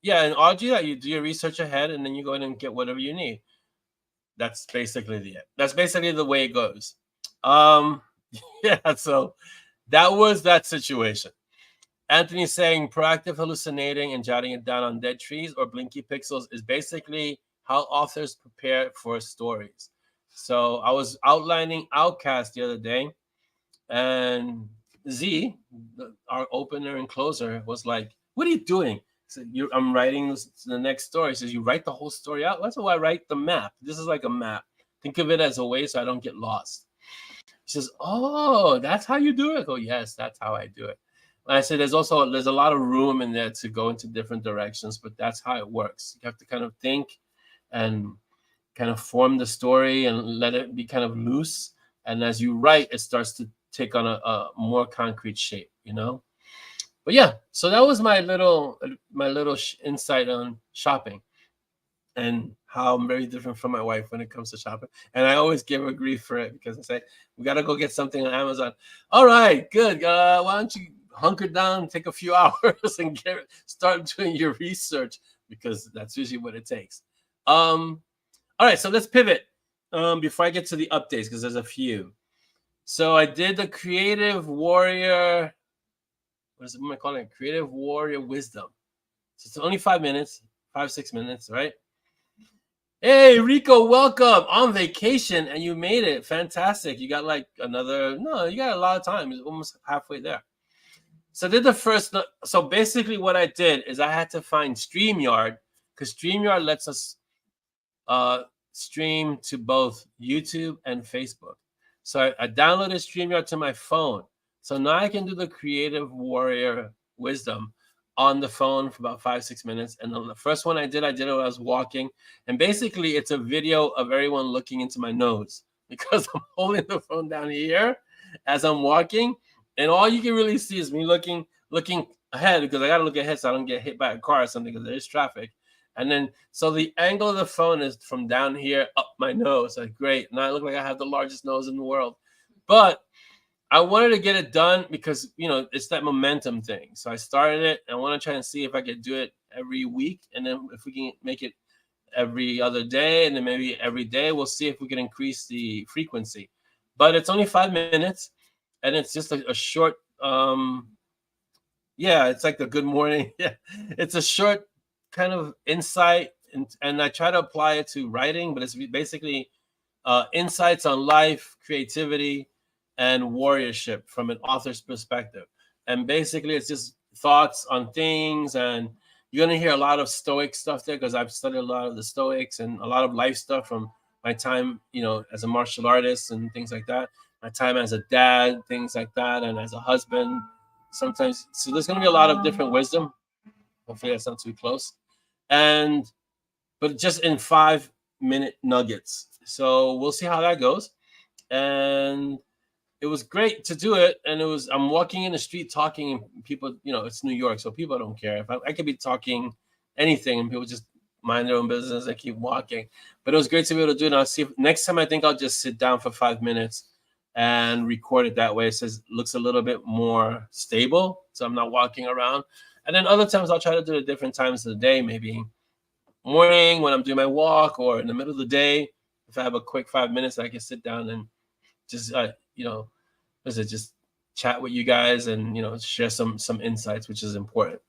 Yeah, and Audrey, you do your research ahead and then you go in and get whatever you need. That's basically That's basically the way it goes. Yeah, so that was that situation. Anthony saying proactive hallucinating and jotting it down on dead trees or blinky pixels is basically how authors prepare for stories. So I was outlining Outcast the other day, and Z, our opener and closer, was like, "What are you doing?" So I'm writing the next story. He says, "You write the whole story out." That's why I write the map. This is like a map. Think of it as a way so I don't get lost. He says, "Oh, that's how you do it." I go, "Yes, that's how I do it." And I said, "There's a lot of room in there to go into different directions, but that's how it works. You have to kind of think and kind of form the story and let it be kind of loose. And as you write, it starts to take on a more concrete shape, you know." But yeah, so that was my little insight on shopping and how I'm very different from my wife when it comes to shopping. And I always give her grief for it because I say, "We got to go get something on Amazon." All right, good. Why don't you hunker down, take a few hours and start doing your research, because that's usually what it takes. All right, so let's pivot before I get to the updates, because there's a few. So I did the Creative Warrior, what am I calling it? Creative Warrior Wisdom. So it's only 5 minutes, 6 minutes, right? Hey, Rico, welcome on vacation, and you made it. Fantastic. You got you got a lot of time. You're almost halfway there. So I did the first. So basically what I did is I had to find StreamYard, because StreamYard lets us stream to both YouTube and Facebook. So I downloaded StreamYard to my phone. So now I can do the Creative Warrior Wisdom on the phone for about 5-6 minutes. And the first one I did it while I was walking. And basically it's a video of everyone looking into my nose, because I'm holding the phone down here as I'm walking. And all you can really see is me looking ahead, because I got to look ahead so I don't get hit by a car or something, because there is traffic. And then, so the angle of the phone is from down here up my nose. Like, great. Now I look like I have the largest nose in the world. But I wanted to get it done because, it's that momentum thing. So I started it. I want to try and see if I could do it every week. And then if we can make it every other day, and then maybe every day, we'll see if we can increase the frequency. But it's only 5 minutes, and it's just a short, it's like a good morning. Yeah, it's a short kind of insight, and I try to apply it to writing, but it's basically insights on life, creativity, and warriorship from an author's perspective. And basically, it's just thoughts on things, and you're gonna hear a lot of Stoic stuff there, because I've studied a lot of the Stoics and a lot of life stuff from my time, as a martial artist and things like that. My time as a dad, things like that, and as a husband. Sometimes, so there's gonna be a lot of different wisdom. Hopefully, that's not too close. But just in 5-minute nuggets. So we'll see how that goes. And it was great to do it. And I'm walking in the street talking, and people, it's New York, so people don't care. If I could be talking anything and people just mind their own business and keep walking. But it was great to be able to do it. And I'll see if next time, I think I'll just sit down for 5 minutes and record it that way. It looks a little bit more stable, so I'm not walking around. And then other times I'll try to do it at different times of the day, maybe morning when I'm doing my walk, or in the middle of the day, if I have a quick 5 minutes, I can sit down and just just chat with you guys and share some insights, which is important.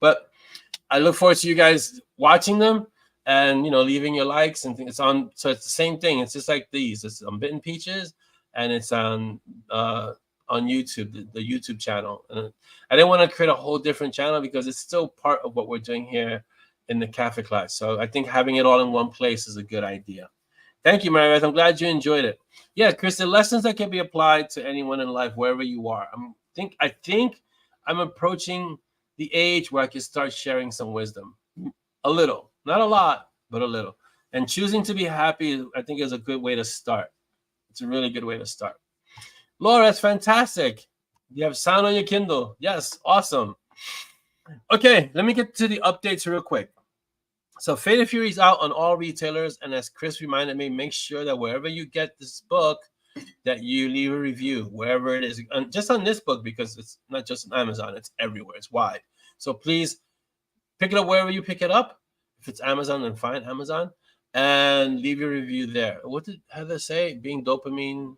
But I look forward to you guys watching them and leaving your likes and it's on. So it's the same thing. It's just like these. It's on Bitten Peaches, and it's on YouTube, the YouTube channel. And I didn't want to create a whole different channel because it's still part of what we're doing here in the Kaffeeklatsch. So I think having it all in one place is a good idea. Thank you, Mary Beth. I'm glad you enjoyed it. Yeah, Chris, the lessons that can be applied to anyone in life, wherever you are. I think I'm approaching the age where I can start sharing some wisdom. A little, not a lot, but a little. And choosing to be happy, I think, is a good way to start. It's a really good way to start. Laura, that's fantastic. You have sound on your Kindle. Yes, awesome. Okay, let me get to the updates real quick. So Fate of Fury is out on all retailers, and as Chris reminded me, make sure that wherever you get this book, that you leave a review, wherever it is. And just on this book, because it's not just on Amazon, it's everywhere, it's wide. So please pick it up wherever you pick it up. If it's Amazon, then find Amazon, and leave your review there. What did Heather say? Being dopamine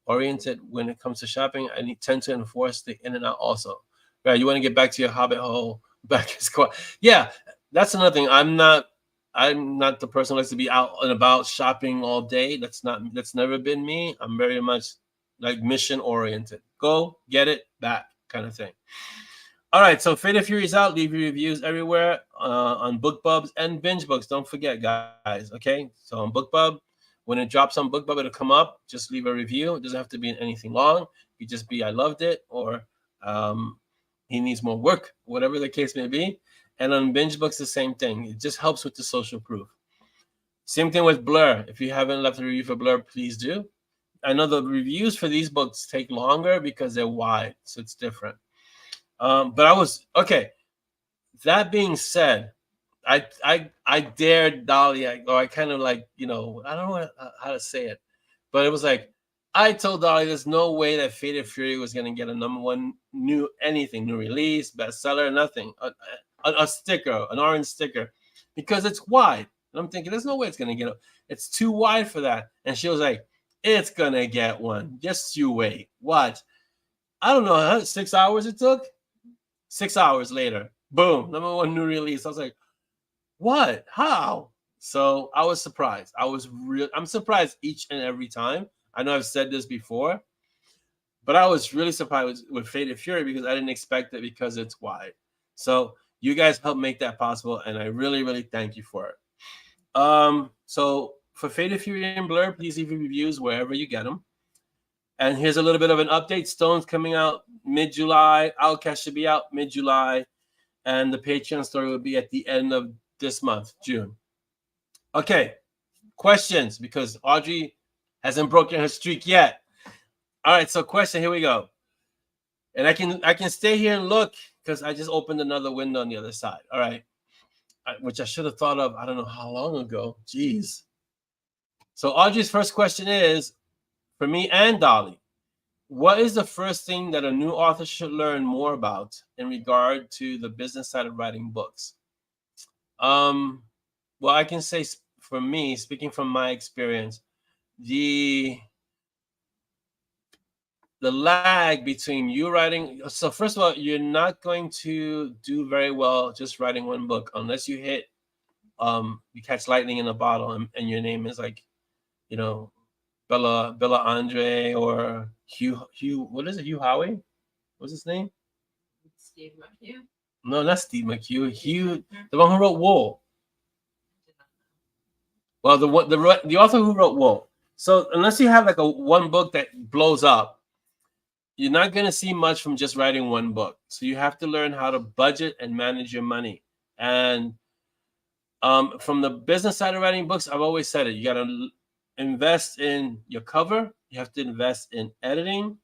oriented when it comes to shopping, I tend to enforce the in and out also. Right, you want to get back to your hobbit hole, back in squad. Yeah. That's another thing. I'm not the person who likes to be out and about shopping all day. That's never been me. I'm very much like mission oriented. Go get it back kind of thing. All right, so Fate of Fury is out. Leave your reviews everywhere on BookBubs and BingeBooks. Don't forget, guys. Okay, so on BookBub, when it drops on BookBub, it'll come up. Just leave a review. It doesn't have to be anything long. You just be I loved it, or he needs more work, whatever the case may be. And on BingeBooks, the same thing. It just helps with the social proof. Same thing with Blur. If you haven't left a review for Blur, please do. I know the reviews for these books take longer because they're wide, so it's different. But I was okay. That being said, I dared Dolly. I kind of like, I don't know how to say it, but it was like I told Dolly there's no way that Fate of Fury was gonna get a #1 new release, bestseller, nothing. A sticker, an orange sticker, because it's wide. And I'm thinking, there's no way it's gonna get it. It's too wide for that. And she was like, it's gonna get one. Just you wait. Watch. I don't know how 6 hours it took. 6 hours later, boom, #1 new release. I was like, what? How? So I was surprised. I'm surprised each and every time. I know I've said this before, but I was really surprised with Fate of Fury because I didn't expect it because it's wide. So you guys helped make that possible, and I really, really thank you for it. So for Fate of Fury and Blur, please leave your reviews wherever you get them. And here's a little bit of an update. Stone's coming out mid-July. Outcast should be out mid-July. And the Patreon story will be at the end of this month, June. Okay, questions, because Audrey hasn't broken her streak yet. All right, so question, here we go. And I can stay here and look because I just opened another window on the other side. All right, which I should have thought of, I don't know how long ago. Jeez. So Audrey's first question is, for me and Dolly, what is the first thing that a new author should learn more about in regard to the business side of writing books? Well, I can say for me, speaking from my experience, the lag between you writing. So first of all, you're not going to do very well just writing one book unless you hit, you catch lightning in a bottle and your name is like, Bella Andre or Hugh, what is it? Hugh Howey? What's his name? Steve McHugh. No, not Steve McHugh. Hugh, the one who wrote Wool. Well, the author who wrote Wool. So unless you have like one book that blows up, you're not going to see much from just writing one book. So you have to learn how to budget and manage your money. And from the business side of writing books, I've always said it. You got to invest in your cover. You have to invest in editing.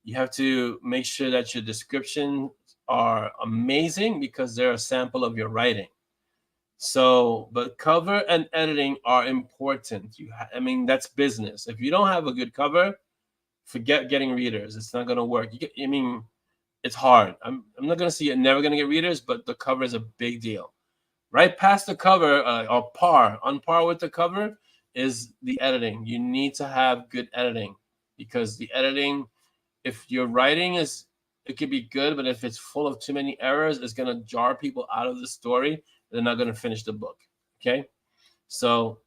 You have to make sure that your descriptions are amazing because they're a sample of your writing. So, but cover and editing are important. I mean, that's business. If you don't have a good cover, forget getting readers. It's not going to work. It's hard. I'm not going to say you're never going to get readers, but the cover is a big deal. Right past the cover, or on par with the cover, is the editing. You need to have good editing, because the editing, if your writing is, it could be good, but if it's full of too many errors, it's going to jar people out of the story. They're not going to finish the book. Okay. So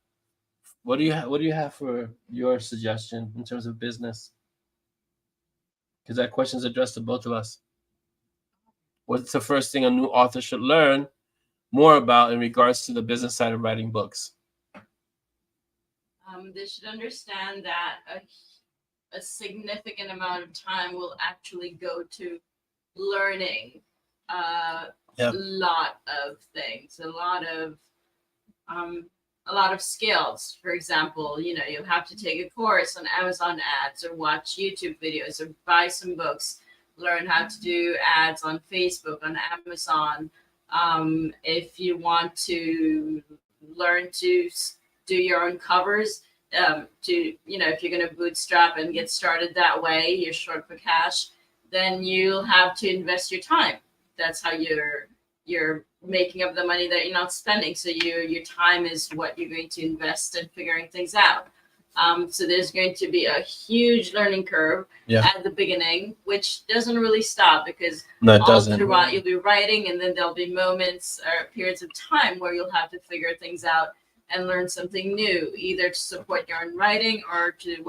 what do you have for your suggestion in terms of business? Because that question's addressed to both of us. What's the first thing a new author should learn more about in regards to the business side of writing books? They should understand that a significant amount of time will actually go to learning a lot of things, a lot of skills. For example, you know, you have to take a course on Amazon ads, or watch YouTube videos, or buy some books, learn how to do ads on Facebook, on Amazon. If you want to learn to do your own covers, to, you know, if you're going to bootstrap and get started that way, you're short for cash, then you'll have to invest your time. That's how you're making up the money that you're not spending. So your time is what you're going to invest in figuring things out. So there's going to be a huge learning curve at the beginning, which doesn't really stop, because throughout you'll be writing, and then there'll be moments or periods of time where you'll have to figure things out and learn something new, either to support your own writing or to,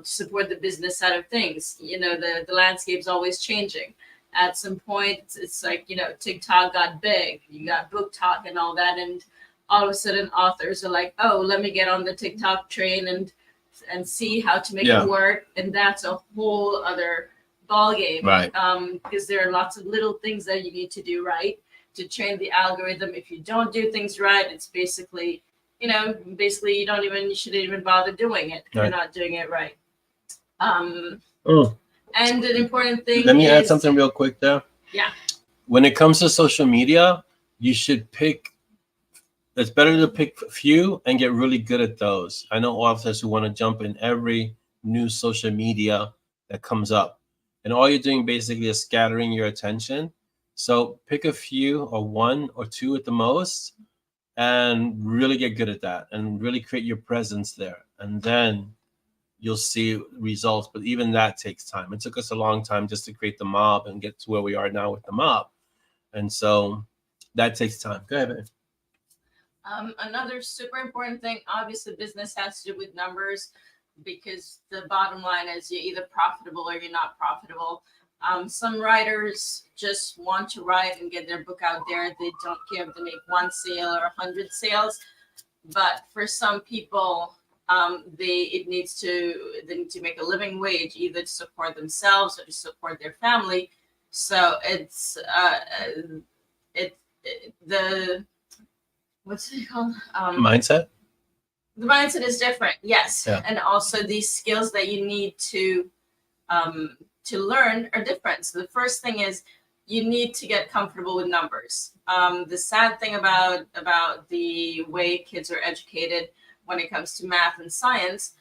support the business side of things. You know, the landscape's always changing. At some point, it's like, you know, TikTok got big, you got Book Talk and all that, and all of a sudden authors are like, oh, let me get on the TikTok train and see how to make it work. And that's a whole other ballgame. Right. Because there are lots of little things that you need to do right to train the algorithm. If you don't do things right, it's basically, you know, you shouldn't even bother doing it. You're not doing it right. And an important thing. Let me add something real quick there. Yeah. When it comes to social media, you should pick. It's better to pick a few and get really good at those. I know authors who want to jump in every new social media that comes up, and all you're doing basically is scattering your attention. So pick a few, or one or two at the most, and really get good at that, and really create your presence there. And then you'll see results. But even that takes time. It took us a long time just to create the MoB and get to where we are now with the MoB. And so that takes time. Go ahead, man. Another super important thing, obviously business has to do with numbers, because the bottom line is you're either profitable or you're not profitable. Some writers just want to write and get their book out there. They don't care if they make 1 sale or 100 sales. But for some people, they need to make a living wage, either to support themselves or to support their family. So it's the what's it called? Mindset. The mindset is different, yes, yeah. And also these skills that you need to learn are different. So the first thing is you need to get comfortable with numbers. The sad thing about the way kids are educated when it comes to math and science,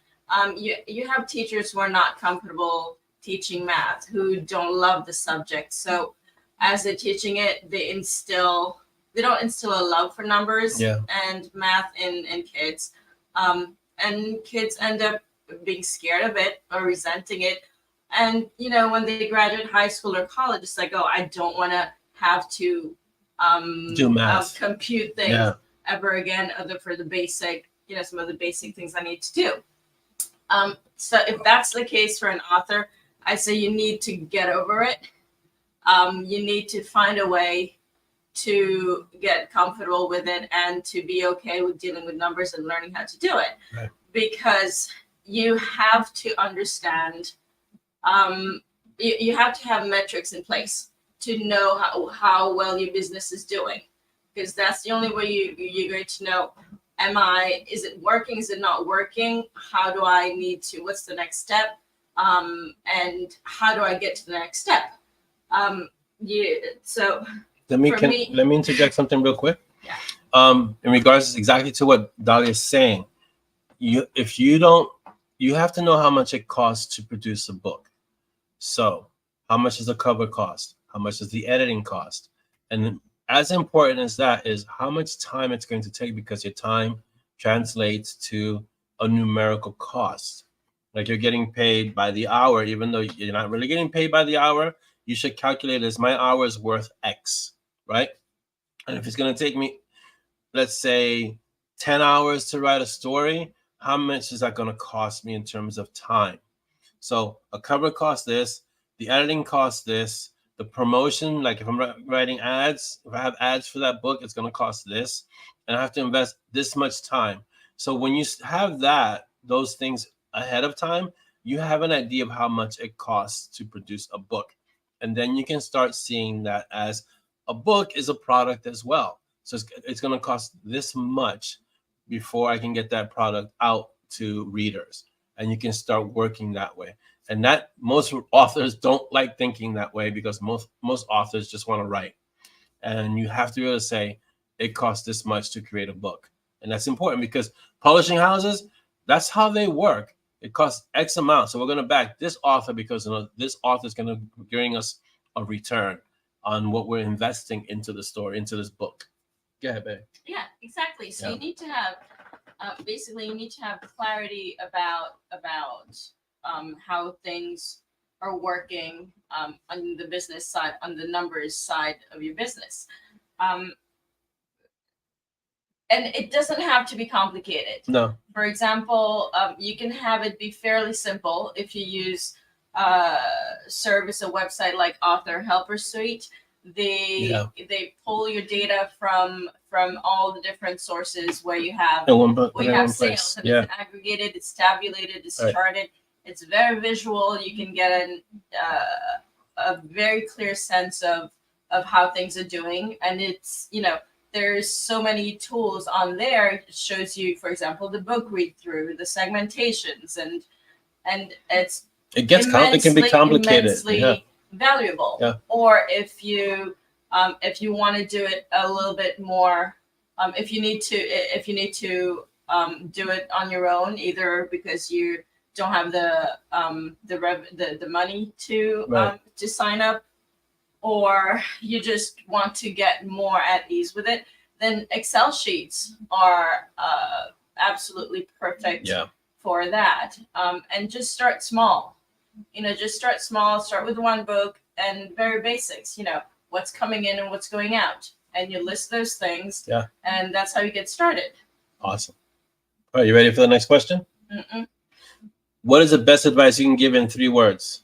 you have teachers who are not comfortable teaching math, who don't love the subject. So as they're teaching it, they don't instill a love for numbers and math in kids. And kids end up being scared of it or resenting it. And, you know, when they graduate high school or college, it's like, oh, I don't want to have to do math, compute things ever again, other for the basic, you know, some of the basic things I need to do. So if that's the case for an author, I say you need to get over it. You need to find a way to get comfortable with it and to be okay with dealing with numbers and learning how to do it. Right. Because you have to understand, you have to have metrics in place to know how well your business is doing, because that's the only way you're going to know, is it working? Is it not working? How do I need to, what's the next step? And how do I get to the next step? So let me interject something real quick. Yeah. In regards exactly to what Dahlia is saying, you have to know how much it costs to produce a book. So how much does the cover cost? How much does the editing cost? And as important as that is how much time it's going to take, because your time translates to a numerical cost. Like you're getting paid by the hour, even though you're not really getting paid by the hour. You should calculate as my hour is worth X, right? And if it's going to take me, let's say, 10 hours to write a story, how much is that going to cost me in terms of time? So a cover costs this, the editing costs this, the promotion, like if I'm writing ads, if I have ads for that book, it's going to cost this, and I have to invest this much time. So when you have those things ahead of time, you have an idea of how much it costs to produce a book. And then you can start seeing that as a book is a product as well. So it's going to cost this much before I can get that product out to readers. And you can start working that way. And that most authors don't like thinking that way, because most authors just want to write. And you have to be able to say, it costs this much to create a book. And that's important, because publishing houses, that's how they work. It costs X amount. So we're going to back this author because this author is going to bring us a return on what we're investing into the story, into this book. Go ahead, babe. Yeah, exactly. So you need to have, basically, you need to have clarity about how things are working on the business side, on the numbers side of your business. And it doesn't have to be complicated. No. For example, you can have it be fairly simple if you use service, a website like Author Helper Suite. They pull your data from all the different sources where you have sales, and it's aggregated, it's tabulated, it's charted. It's very visual. You can get a very clear sense of how things are doing, and it's, there's so many tools on there. It shows you, for example, the book read through, the segmentations, and it can be complicated. Immensely valuable. Yeah. Or if you want to do it a little bit more, if you need to do it on your own, either because you don't have the money to sign up, or you just want to get more at ease with it, then Excel sheets are absolutely perfect for that. And just start small. Start with one book and very basics, what's coming in and what's going out. And you list those things. Yeah. And that's how you get started. Awesome. All right, you ready for the next question? Mm-mm. What is the best advice you can give in 3 words?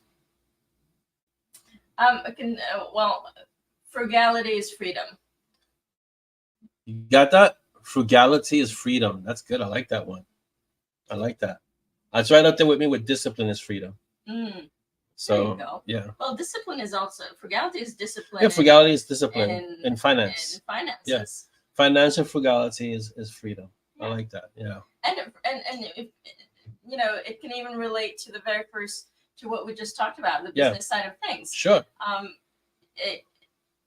Frugality is freedom. You got that? Frugality is freedom. That's good. I like that one. I like that. That's right up there with me with discipline is freedom. So, there you go. Yeah. Well, discipline is also, frugality is discipline. Yeah, frugality is discipline in finance. In finances. Yes. Financial frugality is freedom. Yeah. I like that. Yeah. And if, it can even relate to the very first, to what we just talked about, the business side of things. Sure.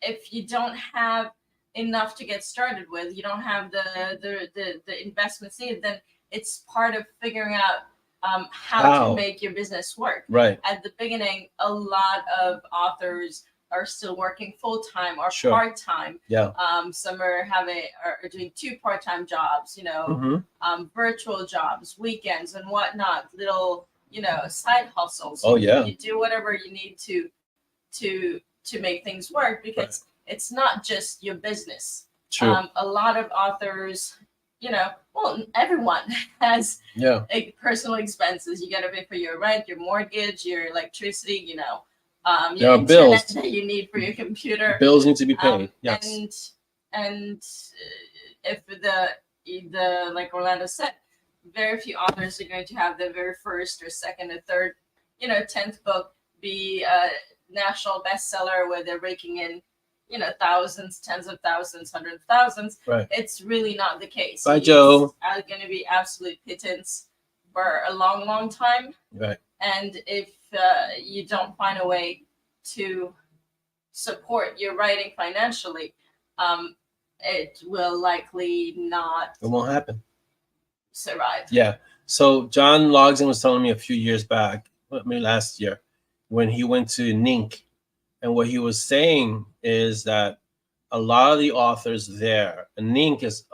If you don't have enough to get started with, you don't have the investments needed, then it's part of figuring out how to make your business work. Right. At the beginning, a lot of authors are still working full-time or part-time. Yeah. Some are doing 2 part-time jobs, virtual jobs, weekends and whatnot, little, side hustles. Oh yeah. You do whatever you need to make things work, because it's not just your business. True. A lot of authors, everyone has personal expenses. You got to pay for your rent, your mortgage, your electricity, your internet bills that you need for your computer. Bills need to be paid. Yes. And if the like Orlando said, very few authors are going to have their very first or second or third, 10th book be a national bestseller where they're raking in, thousands, tens of thousands, hundreds of thousands. Right. It's really not the case. Bye, Joe. It's going to be absolute pittance for a long, long time. Right. And if you don't find a way to support your writing financially, it will likely not. It won't happen. Survive. Yeah. So John Logsdon was telling me a few years back, last year, when he went to NINC, and what he was saying is that a lot of the authors there, and Nink is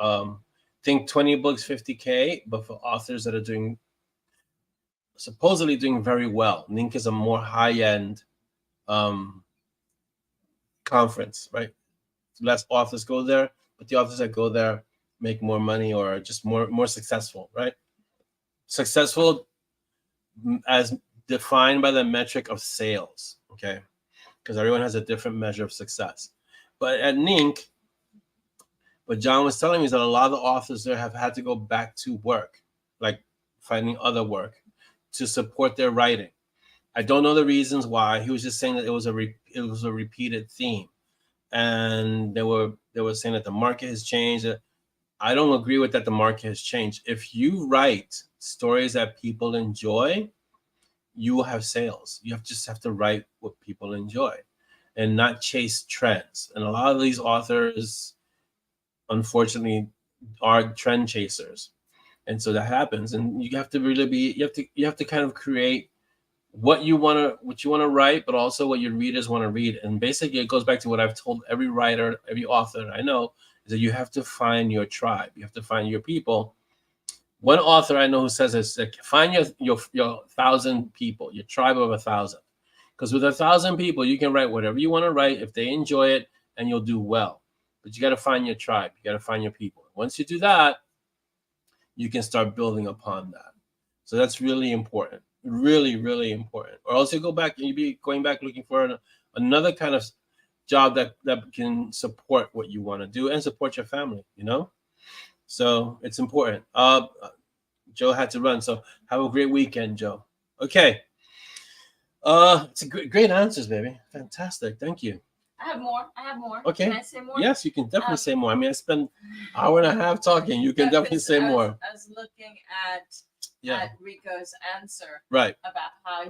think 20 books 50K, but for authors that are doing supposedly doing very well. Nink is a more high-end conference, right? Less authors go there, but the authors that go there make more money or are just more successful, right? Successful as defined by the metric of sales, okay? Because everyone has a different measure of success. But at Nink, what John was telling me is that a lot of the authors there have had to go back to work, like finding other work to support their writing. I don't know the reasons why. He was just saying that it was a repeated theme, and they were saying that the market has changed. I don't agree with that. The market has changed. If you write stories that people enjoy, you will have sales. You just have to write what people enjoy, and not chase trends. And a lot of these authors, unfortunately, are trend chasers, and so that happens. And you have to really be. You have to kind of create what you want to write, but also what your readers want to read. And basically, it goes back to what I've told every writer, every author I know, is that you have to find your tribe. You have to find your people. One author I know who says this, like, find your 1,000 people, your tribe of 1,000. Because with 1,000 people, you can write whatever you want to write if they enjoy it, and you'll do well. But you got to find your tribe. You got to find your people. Once you do that, you can start building upon that. So that's really important. Really, really important. Or else you go back and you be going back looking for another kind of job that can support what you want to do and support your family, you know? So it's important. Joe had to run, so have a great weekend, Joe. Okay. It's a great answers, baby. Fantastic. Thank you. I have more. Okay. Can I say more? Yes, you can definitely say more. I mean, I spent an hour and a half talking. You can definitely say more. I was looking at Rico's answer, right, about how,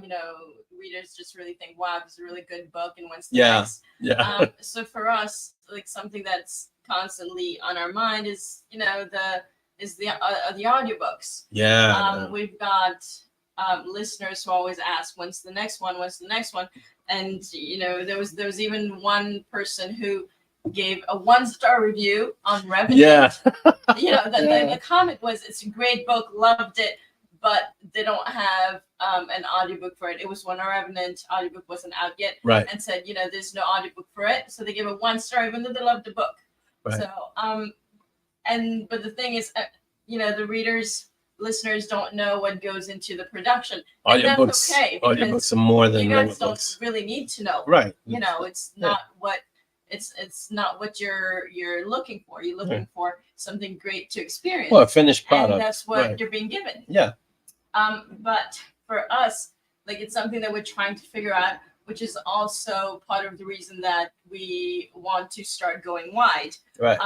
readers just really think, wow, this is a really good book, and when's the next? Yeah. So for us, like, something that's constantly on our mind is the audiobooks. Yeah. We've got listeners who always ask, when's the next one, and there was even one person who gave a 1-star review on Revenant. Yeah. The comment was, it's a great book, loved it, but they don't have an audiobook for it. It was when our Revenant audiobook wasn't out yet. Right. And said, there's no audiobook for it. So they gave a 1-star, even though they loved the book. Right. So, but the thing is, the listeners don't know what goes into the production. Audiobooks, okay, audiobooks are more than you guys books. Don't really need to know. Right. It's not what it's not what you're looking for. You're looking for something great to experience. Well, a finished product. And that's what you're being given. Yeah. But for us, like, it's something that we're trying to figure out, which is also part of the reason that we want to start going wide. Right.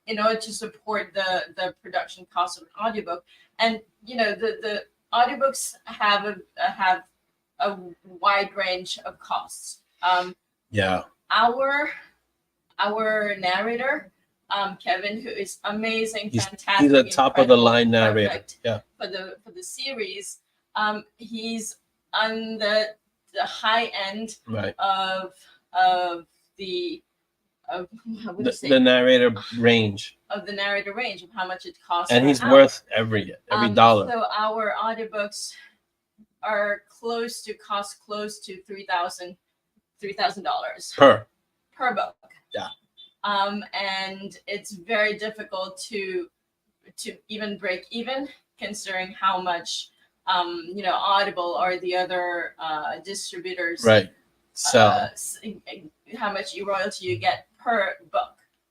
In order to support the production cost of an audiobook. And the audiobooks have a wide range of costs. Yeah. Our narrator, Kevin, who is amazing, fantastic. He's a top of the line narrator. Yeah. For the series, he's on the high end right. of the narrator range. Of the narrator range of how much it costs. And he's worth every dollar. So our audiobooks are close to $3,000 per book. Yeah. And it's very difficult to even break even, considering how much Audible or the other distributors right sell, how much royalty you get per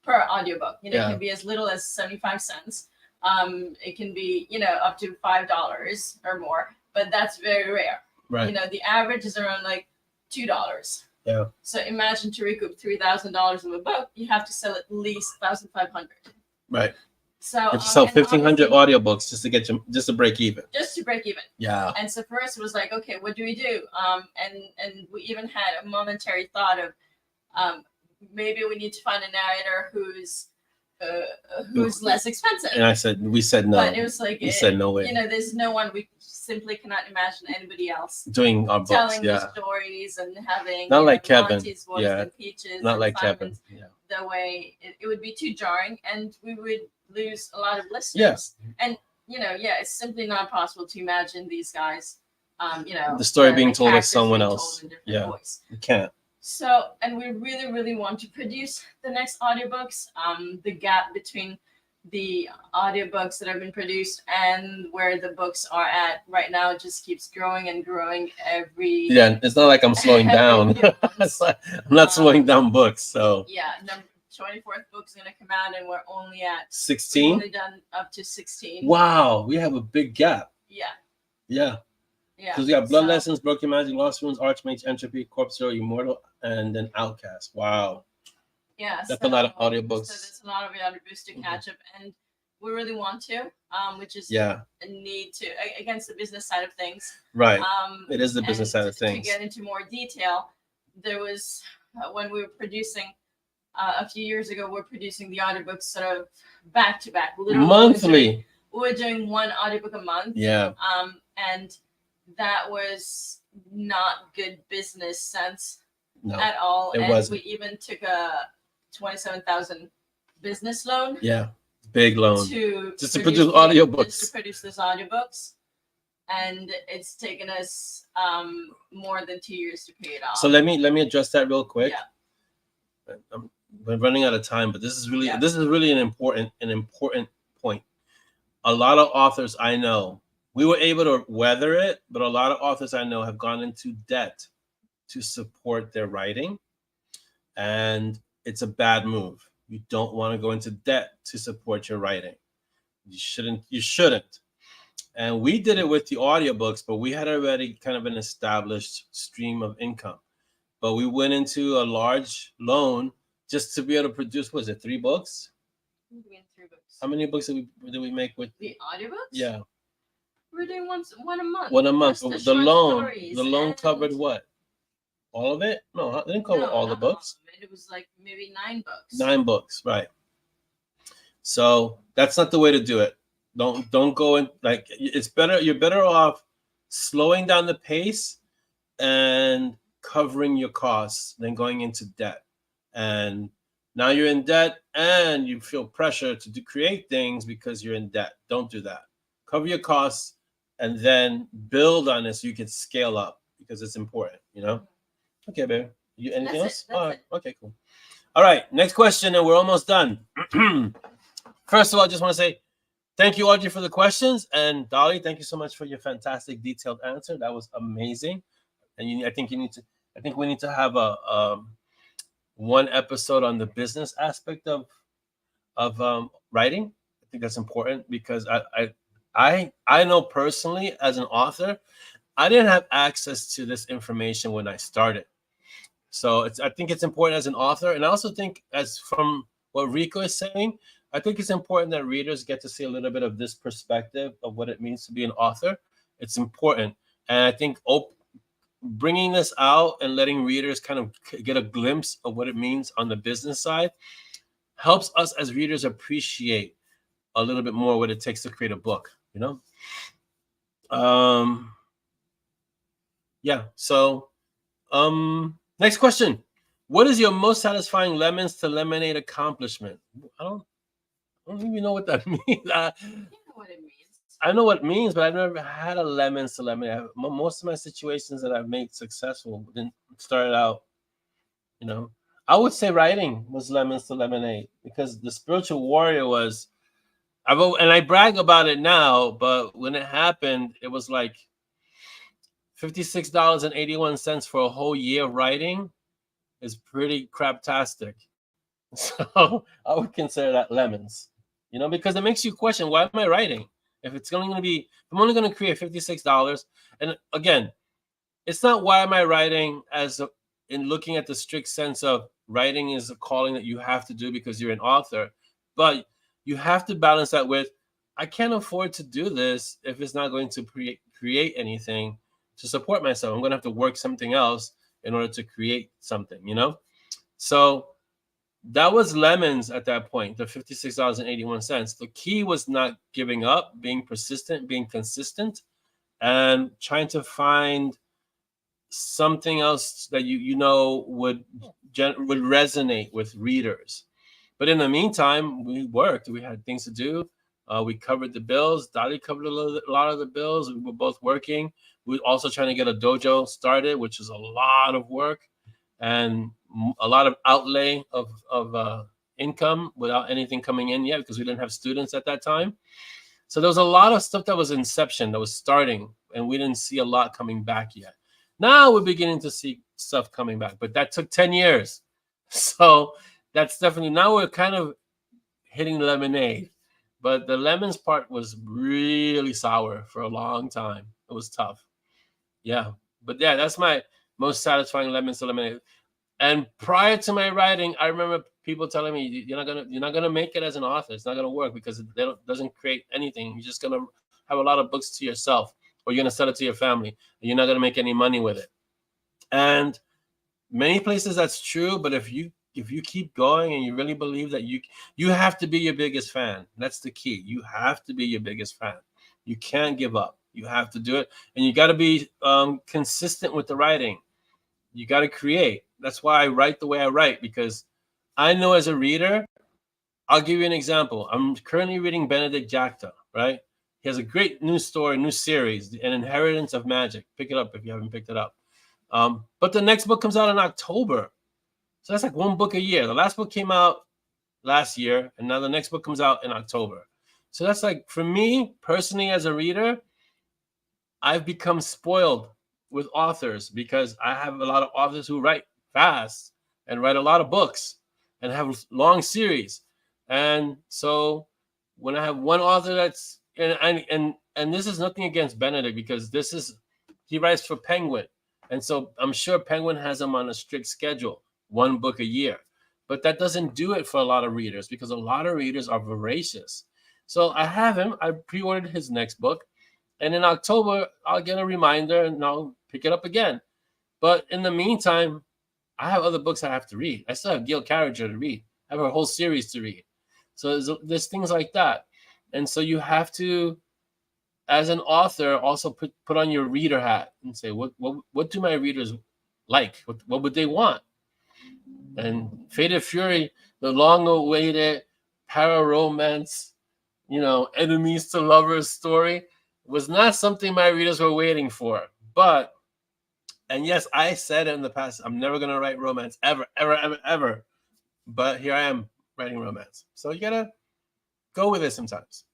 audiobook. It can be as little as 75 cents. It can be up to $5 or more, but that's very rare. Right. The average is around like $2. Yeah. So imagine, to recoup $3,000 of a book, you have to sell at least 1,500. Right. So you have to sell 1,500 audiobooks just to break even. Just to break even. Yeah. And so for us, it was like, okay, what do we do? And we even had a momentary thought of maybe we need to find a narrator who's who's less expensive. And we said no. But it was like, we said no way. You know, there's no one, we simply cannot imagine anybody else doing our books, telling the stories and having not like Kevin, Monty's voice and Peaches, not and like Simon's, Kevin, the way it would be too jarring, and we would lose a lot of listeners. And you know, it's simply not possible to imagine these guys, you know, the story being told by someone else. Voice. You can't. So, and we really, really want to produce the next audiobooks. The gap between the audiobooks that have been produced and where the books are at right now just keeps growing and growing every. Yeah, it's not like I'm slowing down. I'm not slowing down books. So. Yeah, 24th book's gonna come out, and we're only at 16. Only done up to 16. Wow, we have a big gap. Yeah. Because we got Blood Lessons, Broken Magic, Lost Runes, Archmage, Entropy, Corpse Hero, Immortal, and then Outcast. Wow. Yeah, that's a lot of audiobooks. So there's a lot of audiobooks to catch up, and we really want to, which is a need to against the business side of things. Right. It is the business side of things. To get into more detail, there was when we were producing a few years ago, we're producing the audiobooks sort of back to back, literally monthly. We're doing one audiobook a month. Yeah. And that was not good business sense at all. It wasn't. We even took a $27,000 business loan. Yeah, big loan. Just to produce audiobooks. Just to produce those audiobooks. And it's taken us more than 2 years to pay it off. So let me address that real quick. Yeah. We're running out of time, but this is really an important point. A lot of authors I know, we were able to weather it, but a lot of authors I know have gone into debt to support their writing, and it's a bad move. You don't want to go into debt to support your writing. You shouldn't. And we did it with the audiobooks, but we had already kind of an established stream of income. But we went into a large loan just to be able to produce, was it 3 books? 3 books. How many books did we make with the audiobooks? Yeah. We're doing one a month. One a month. The loan covered what? All of it? No, it didn't cover all the books. It was like maybe 9 books. 9 books, right. So that's not the way to do it. Don't go in, like, it's better. You're better off slowing down the pace and covering your costs than going into debt. And now you're in debt and you feel pressure to create things because you're in debt. Don't do that. Cover your costs and then build on it so you can scale up, because it's important, you know? Okay, babe. Anything else? All right. Okay, cool. All right, next question, and we're almost done. First of all, I just want to say thank you, Audrey, for the questions. And Dolly, thank you so much for your fantastic detailed answer. That was amazing. And I think we need to have a one episode on the business aspect of writing. I think that's important, because I know personally, as an author, I didn't have access to this information when I started. So I think it's important as an author. And I also think, as from what Rico is saying, I think it's important that readers get to see a little bit of this perspective of what it means to be an author. It's important. And I think bringing this out and letting readers kind of get a glimpse of what it means on the business side helps us as readers appreciate a little bit more what it takes to create a book, you know? Yeah. So next question. What is your most satisfying lemons to lemonade accomplishment? I don't even know what that means. You know what it means. I know what it means, but I've never had a lemons to lemonade. Most of my situations that I've made successful didn't start out, you know. I would say writing was lemons to lemonade, because the Spiritual Warrior was, and I brag about it now, but when it happened, it was like $56.81 for a whole year of writing is pretty craptastic. So I would consider that lemons, you know, because it makes you question, why am I writing? If it's only going to be, I'm only going to create $56. And again, it's not why am I writing in looking at the strict sense of writing is a calling that you have to do because you're an author, but you have to balance that with, I can't afford to do this if it's not going to create anything to support myself. I'm going to have to work something else in order to create something, you know? So That was lemons at that point, the $56.81. The key was not giving up, being persistent, being consistent, and trying to find something else that you know would resonate with readers. But in the meantime, we worked. We had things to do. We covered the bills. Dottie covered a lot of the bills. We were both working. We were also trying to get a dojo started, which is a lot of work and a lot of outlay of income without anything coming in yet, because we didn't have students at that time. So there was a lot of stuff that was inception, that was starting, and we didn't see a lot coming back yet. Now we're beginning to see stuff coming back, but that took 10 years. So that's definitely, now we're kind of hitting lemonade. But the lemons part was really sour for a long time. It was tough. Yeah. But yeah, that's my most satisfying lemons to lemonade. And prior to my writing, I remember people telling me, you're not gonna make it as an author. It's not gonna work because it doesn't create anything. You're just gonna have a lot of books to yourself, or you're gonna sell it to your family, and you're not gonna make any money with it. And many places that's true, but if you keep going and you really believe that you have to be your biggest fan. That's the key. You have to be your biggest fan. You can't give up. You have to do it, and you got to be consistent with the writing. You got to create. That's why I write the way I write, because I know as a reader, I'll give you an example. I'm currently reading Benedict Jacta, right? He has a great new story, new series, An Inheritance of Magic. Pick it up if you haven't picked it up. But the next book comes out in October. So that's like one book a year. The last book came out last year, and now the next book comes out in October. So that's like, for me personally as a reader, I've become spoiled with authors, because I have a lot of authors who write fast and write a lot of books and have long series. And so when I have one author that's, and this is nothing against Benedict, because he writes for Penguin. And so I'm sure Penguin has him on a strict schedule, one book a year. But that doesn't do it for a lot of readers, because a lot of readers are voracious. So I have him. I pre-ordered his next book. And in October, I'll get a reminder and I'll pick it up again. But in the meantime, I have other books I have to read. I still have Gail Carriger to read. I have a whole series to read. So there's things like that. And so you have to, as an author, also put on your reader hat and say, what do my readers like? What would they want? And Fated Fury, the long-awaited para-romance, enemies to lovers story, was not something my readers were waiting for. But, and yes, I said it in the past, I'm never going to write romance, ever, ever, ever, ever. But here I am writing romance. So you got to go with it sometimes.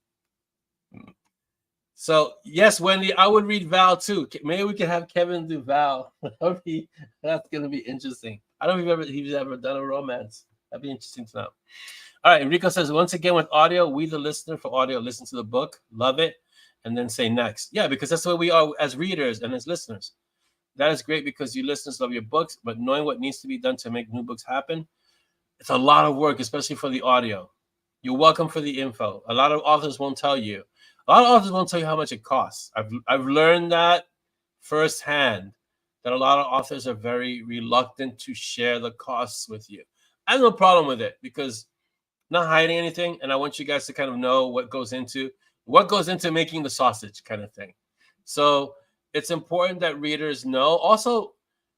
So, yes, Wendy, I would read Val too. Maybe we can have Kevin do Val. That's going to be interesting. I don't know if he's ever done a romance. That'd be interesting to know. All right, Enrico says, once again, with audio, we, the listener for audio, listen to the book, love it, and then say next. Yeah, because that's what we are as readers and as listeners. That is great, because you listeners love your books, but knowing what needs to be done to make new books happen, it's a lot of work, especially for the audio. You're welcome for the info. A lot of authors won't tell you. A lot of authors won't tell you how much it costs. I've learned that firsthand, that a lot of authors are very reluctant to share the costs with you. I have no problem with it, because I'm not hiding anything, and I want you guys to kind of know what goes into making the sausage, kind of thing. So it's important that readers know. Also,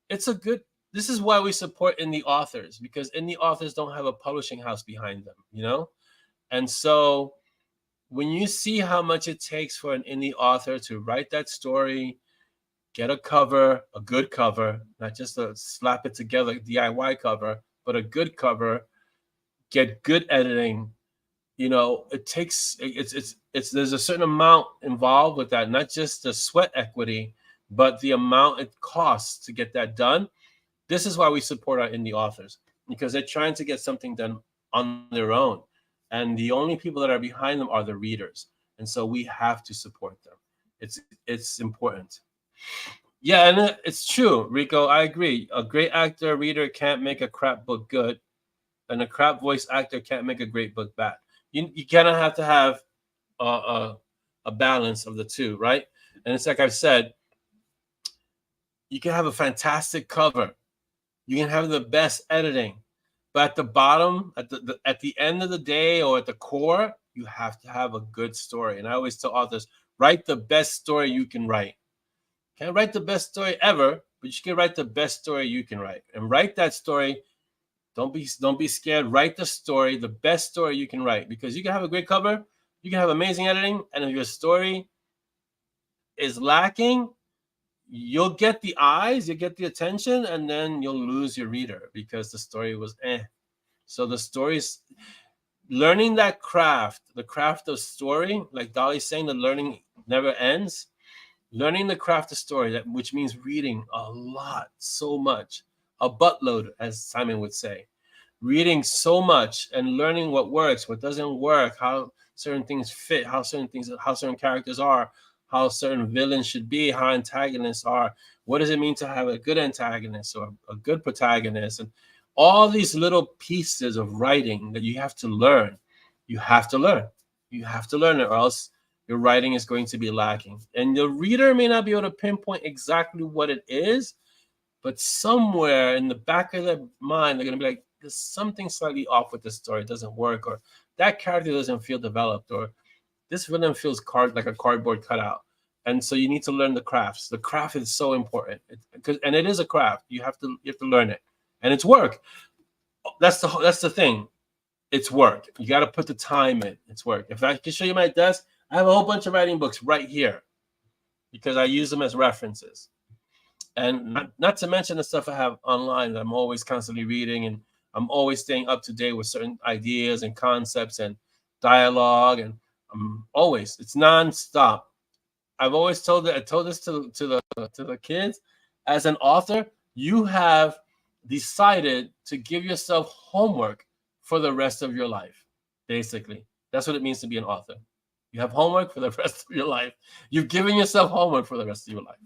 this is why we support indie authors, because indie authors don't have a publishing house behind them, And so when you see how much it takes for an indie author to write that story, get a cover, a good cover, not just a slap it together DIY cover, but a good cover, get good editing, there's a certain amount involved with that, not just the sweat equity, but the amount it costs to get that done. This is why we support our indie authors, because they're trying to get something done on their own. And the only people that are behind them are the readers. And so we have to support them. It's important. Yeah, and it's true, Rico. I agree. A great actor, reader can't make a crap book good, and a crap voice actor can't make a great book bad. You kind of have to have a balance of the two, right? And it's like I've said, you can have a fantastic cover. You can have the best editing. But at the bottom, at the end of the day, or at the core, you have to have a good story. And I always tell authors, write the best story you can write. Can't write the best story ever, but you can write the best story you can write. And write that story. Don't be scared. Write the story, the best story you can write, because you can have a great cover, you can have amazing editing, and if your story is lacking, you'll get the eyes, you'll get the attention, and then you'll lose your reader because the story was eh. So the stories, learning that craft, the craft of story, like Dolly's saying, the learning never ends. Learning the craft of story, which means reading a lot, so much, a buttload, as Simon would say. Reading so much and learning what works, what doesn't work, how certain things fit, how certain characters are, how certain villains should be, how antagonists are. What does it mean to have a good antagonist or a good protagonist? And all these little pieces of writing that you have to learn. You have to learn. You have to learn it, or else your writing is going to be lacking. And the reader may not be able to pinpoint exactly what it is, but somewhere in the back of their mind, they're going to be like, there's something slightly off with this story. It doesn't work, or that character doesn't feel developed, or this villain feels like a cardboard cutout. And so you need to learn the crafts. The craft is so important, and it is a craft. You have to learn it, and it's work. That's the thing. It's work. You got to put the time in. It's work. If I can show you my desk, I have a whole bunch of writing books right here because I use them as references. And not to mention the stuff I have online that I'm always constantly reading, and I'm always staying up to date with certain ideas and concepts and dialogue, and it's nonstop. I've always told this to the kids. As an author, you have decided to give yourself homework for the rest of your life. Basically, that's what it means to be an author. You have homework for the rest of your life. You've given yourself homework for the rest of your life.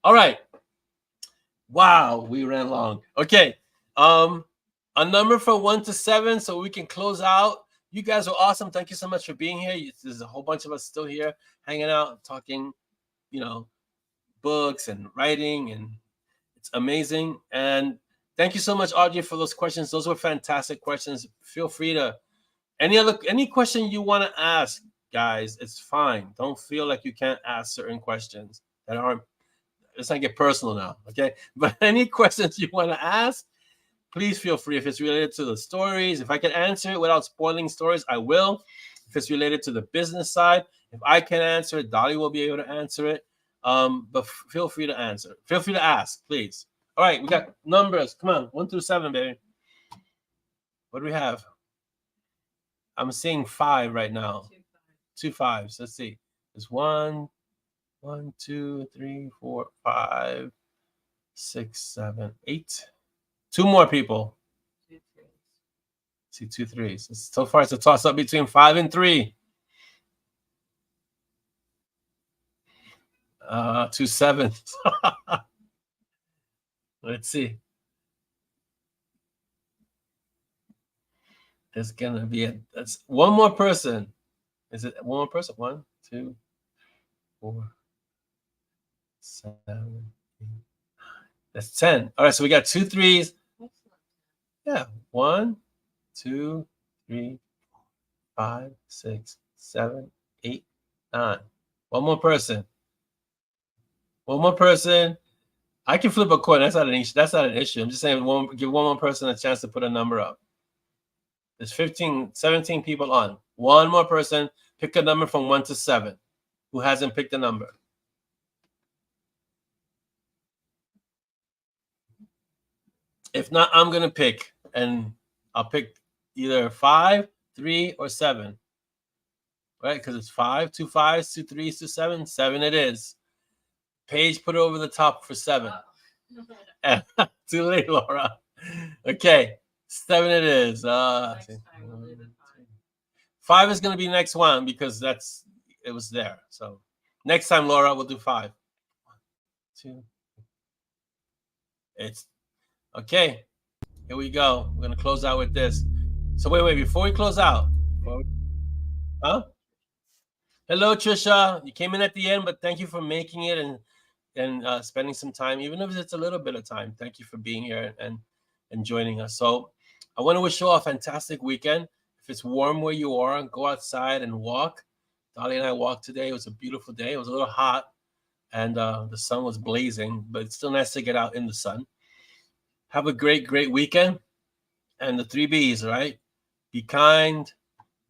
All right. Wow, we ran long. Okay. A number from 1 to 7 so we can close out. You guys are awesome. Thank you so much for being here. There's a whole bunch of us still here hanging out, talking, books and writing, and it's amazing. And thank you so much, Audrey, for those questions. Those were fantastic questions. Feel free to any question you want to ask, guys. It's fine. Don't feel like you can't ask certain questions that aren't. Let's not get personal now, okay? But any questions you want to ask, please feel free. If it's related to the stories, if I can answer it without spoiling stories, I will. If it's related to the business side, if I can answer it, Dolly will be able to answer it. But feel free to answer. Feel free to ask, please. All right, we got numbers. Come on, 1 through 7, baby. What do we have? I'm seeing 5 right now. 2 5s. Let's see. There's 1, 2, 3, 4, 5, 6, 7, 8. 2 more people. 2 3s. See 2 3s. So far, it's a toss up between 5 and 3. 2 7s. Let's see. There's gonna be that's one more person. Is it one more person? 1, 2, 4, 7, 8, 9. That's 10. All right, so we got 2 3s. Yeah, 1, 2, 3, 5, 6, 7, 8, 9. One more person. One more person. I can flip a coin. That's not an issue. That's not an issue. I'm just saying, give one more person a chance to put a number up. There's 17 people on. One more person. Pick a number from 1 to 7. Who hasn't picked a number? If not, I'm gonna pick, and I'll pick either 5, 3, or 7. Right? Because it's 5, 2 5s, 2 3s, 2 7. 7 it is. Paige, put it over the top for 7. Too late, Laura. Okay, 7 it is. 5 is going to be next one because it was there. So next time, Laura, we'll do 5. 1, 2. It's okay. Here we go. We're going to close out with this. So wait, before we close out. Huh? Hello, Trisha. You came in at the end, but thank you for making it and spending some time, even if it's a little bit of time. Thank you for being here and joining us. So I want to wish you all a fantastic weekend. If it's warm where you are, go outside and walk. Dolly and I walked today. It was a beautiful day. It was a little hot, and the sun was blazing, but it's still nice to get out in the sun. Have a great, great weekend. And the 3 B's, right? Be kind,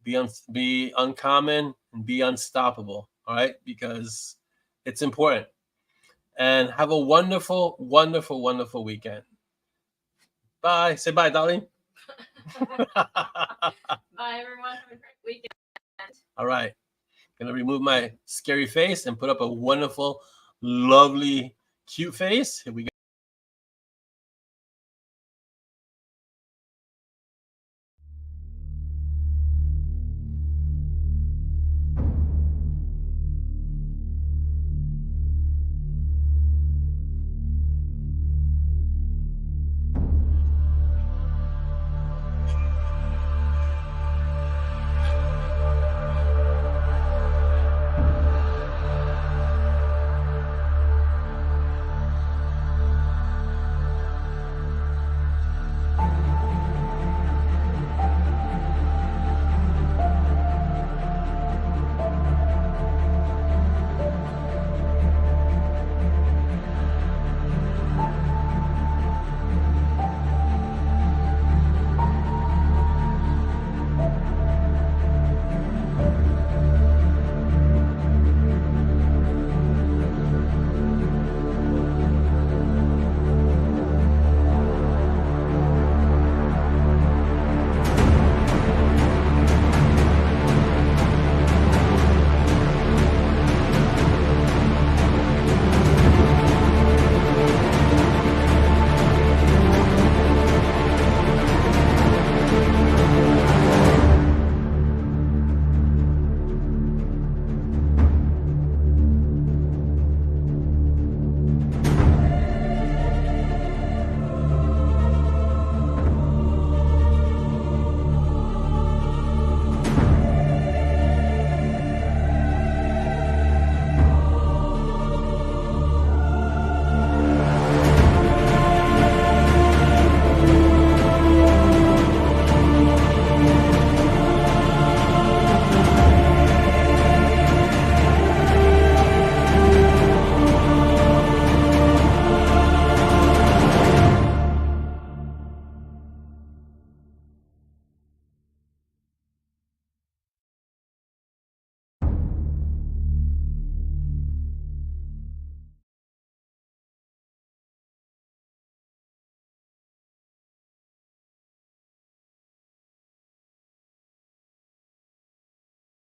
be uncommon, and be unstoppable, all right? Because it's important. And have a wonderful, wonderful, wonderful weekend. Bye. Say bye, Dolly. Bye, everyone. Have a great weekend. All right. Gonna remove my scary face and put up a wonderful, lovely, cute face. Here we go.